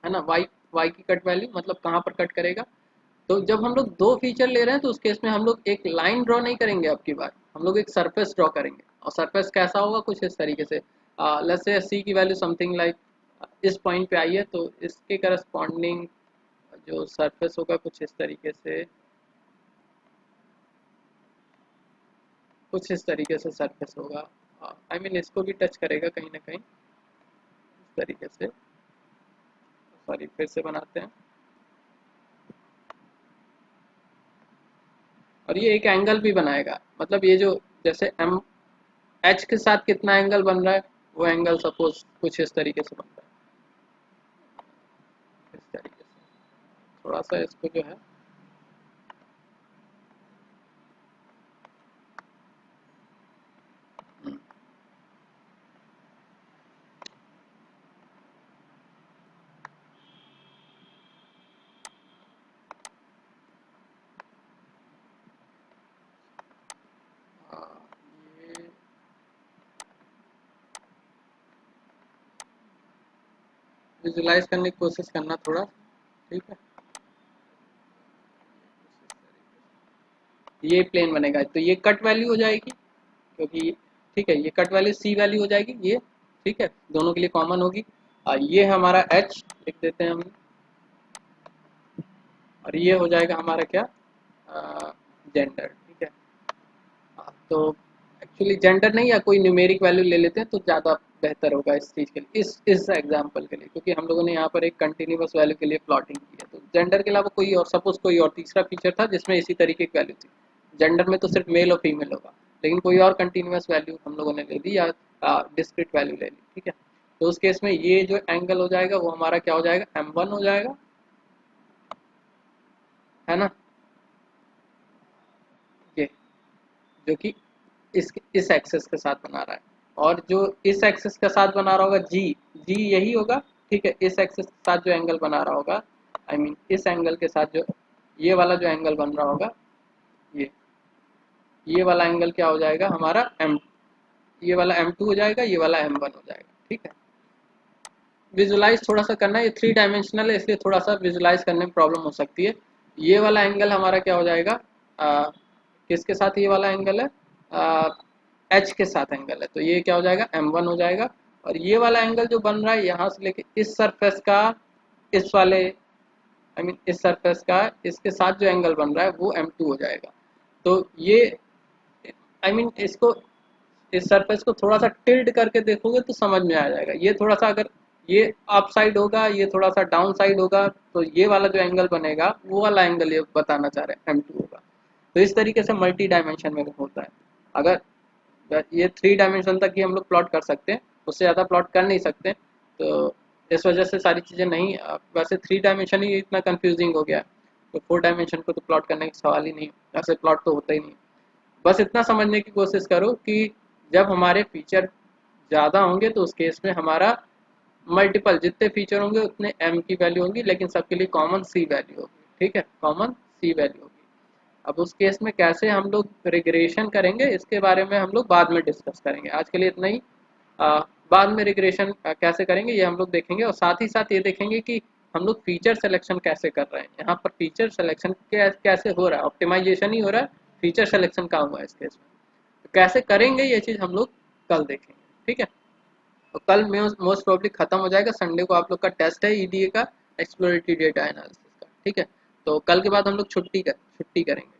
है ना, वाई की कट वैल्यू, मतलब कहाँ पर कट करेगा। तो जब हम लोग दो फीचर ले रहे हैं तो उस केस में हम लोग एक लाइन ड्रॉ नहीं करेंगे, अब की बार हम लोग एक सरफेस ड्रॉ करेंगे। और सरफेस कैसा होगा, कुछ इस तरीके से, लेट्स से सी की वैल्यू समथिंग लाइक इस पॉइंट पे आई है, तो इसके करस्पॉन्डिंग जो सरफेस होगा कुछ इस तरीके से, कुछ इस तरीके से सरफेस होगा। आई मीन इसको भी टच करेगा कहीं ना कहीं इस तरीके से। सॉरी, फिर से बनाते हैं। और ये एक एंगल भी बनाएगा, मतलब ये जो जैसे एम एच के साथ कितना एंगल बन रहा है, वो एंगल सपोज कुछ इस तरीके से बन रहा है, इस तरीके से। थोड़ा सा इसको जो है, हम्म, ये विजुलाइज करने की कोशिश करना थोड़ा, ठीक है। ये प्लेन बनेगा तो ये कट वैल्यू हो जाएगी, क्योंकि ठीक है, ये कट वैल्यू सी वैल्यू हो जाएगी ये, ठीक है, दोनों के लिए कॉमन होगी। ये हमारा एच लिख देते हैं हम, और ये हो जाएगा हमारा क्या, जेंडर, ठीक है। तो एक्चुअली जेंडर नहीं, या कोई न्यूमेरिक वैल्यू ले लेते हैं तो ज़्यादा बेहतर होगा इस चीज़ के लिए, इस एग्जांपल के लिए, क्योंकि हम लोगों ने यहाँ पर एक कंटिन्यूअस वैल्यू के लिए प्लॉटिंग की है। तो जेंडर के अलावा कोई और, सपोज कोई और तीसरा फीचर था जिसमें इसी तरीके की वैल्यू थी, जेंडर में तो सिर्फ मेल और फीमेल होगा, लेकिन कोई और कंटिन्यूअस वैल्यू हम लोगों ने ले ली, या डिस्क्रीट वैल्यू ले ली, ठीक है। तो उस केस में ये जो एंगल हो जाएगा वो हमारा क्या हो जाएगा, M1 हो जाएगा, है ना, ये जो कि इस एक्सेस के साथ बना रहा है। और जो इस एक्सेस के साथ बना रहा होगा जी, जी यही होगा, ठीक है। इस एक्सेस के साथ जो एंगल बना रहा होगा, आई मीन इस एंगल के साथ जो ये वाला जो एंगल बन रहा होगा, ये वाला एंगल क्या हो जाएगा हमारा एम, ये वाला M2 हो जाएगा, ये वाला M1 हो जाएगा, ठीक है। विजुलाइज थोड़ा सा करना है, ये थ्री डायमेंशनल है इसलिए थोड़ा सा विजुलाइज करने में प्रॉब्लम हो सकती है। ये वाला एंगल हमारा क्या हो जाएगा, किसके साथ ये वाला एंगल है, एच के साथ एंगल है, तो ये क्या हो जाएगा, M1 हो जाएगा। और ये वाला एंगल जो बन रहा है यहाँ से लेके इस सरफेस का, इस वाले आई मीन इस सरफेस का इसके साथ जो एंगल बन रहा है वो M2 हो जाएगा। तो ये आई मीन इसको, इस सरफेस को थोड़ा सा टिल्ट करके देखोगे तो समझ में आ जाएगा। ये थोड़ा सा अगर ये अप साइड होगा, ये थोड़ा सा डाउन साइड होगा, तो ये वाला जो एंगल बनेगा वो वाला एंगल ये बताना चाह रहे हैं M2 होगा। तो इस तरीके से मल्टी डायमेंशन में होता है। अगर ये थ्री डायमेंशन तक ही हम लोग प्लॉट कर सकते हैं, उससे ज़्यादा प्लॉट कर नहीं सकते। तो इस वजह से सारी चीज़ें नहीं, वैसे थ्री डायमेंशन ही इतना कंफ्यूजिंग हो गया है, तो फोर डायमेंशन को तो प्लॉट करने का सवाल ही नहीं, ऐसे प्लॉट तो होता ही नहीं। बस इतना समझने की कोशिश करो कि जब हमारे फीचर ज़्यादा होंगे तो उस केस में हमारा मल्टीपल जितने फीचर होंगे उतने m की वैल्यू होगी, लेकिन सबके लिए कॉमन c वैल्यू होगी, ठीक है, कॉमन c वैल्यू होगी। अब उस केस में कैसे हम लोग रिग्रेशन करेंगे इसके बारे में हम लोग बाद में डिस्कस करेंगे, आज के लिए इतना ही। आ, बाद में रिग्रेशन कैसे करेंगे ये हम लोग देखेंगे, और साथ ही साथ ये देखेंगे कि हम लोग फीचर सिलेक्शन कैसे कर रहे हैं, यहाँ पर फीचर सिलेक्शन कैसे हो रहा है, ऑप्टिमाइजेशन ही हो रहा है, फीचर सिलेक्शन कहाँ हुआ है इस केस में, तो कैसे करेंगे ये चीज़ हम लोग कल देखेंगे, ठीक है। तो कल मोस्ट प्रोबेबली खत्म हो जाएगा, संडे को आप लोग का टेस्ट है ईडीए का, एक्सप्लोरेटरी डेटा एनालिसिस का, ठीक है। तो कल के बाद हम लोग छुट्टी करेंगे।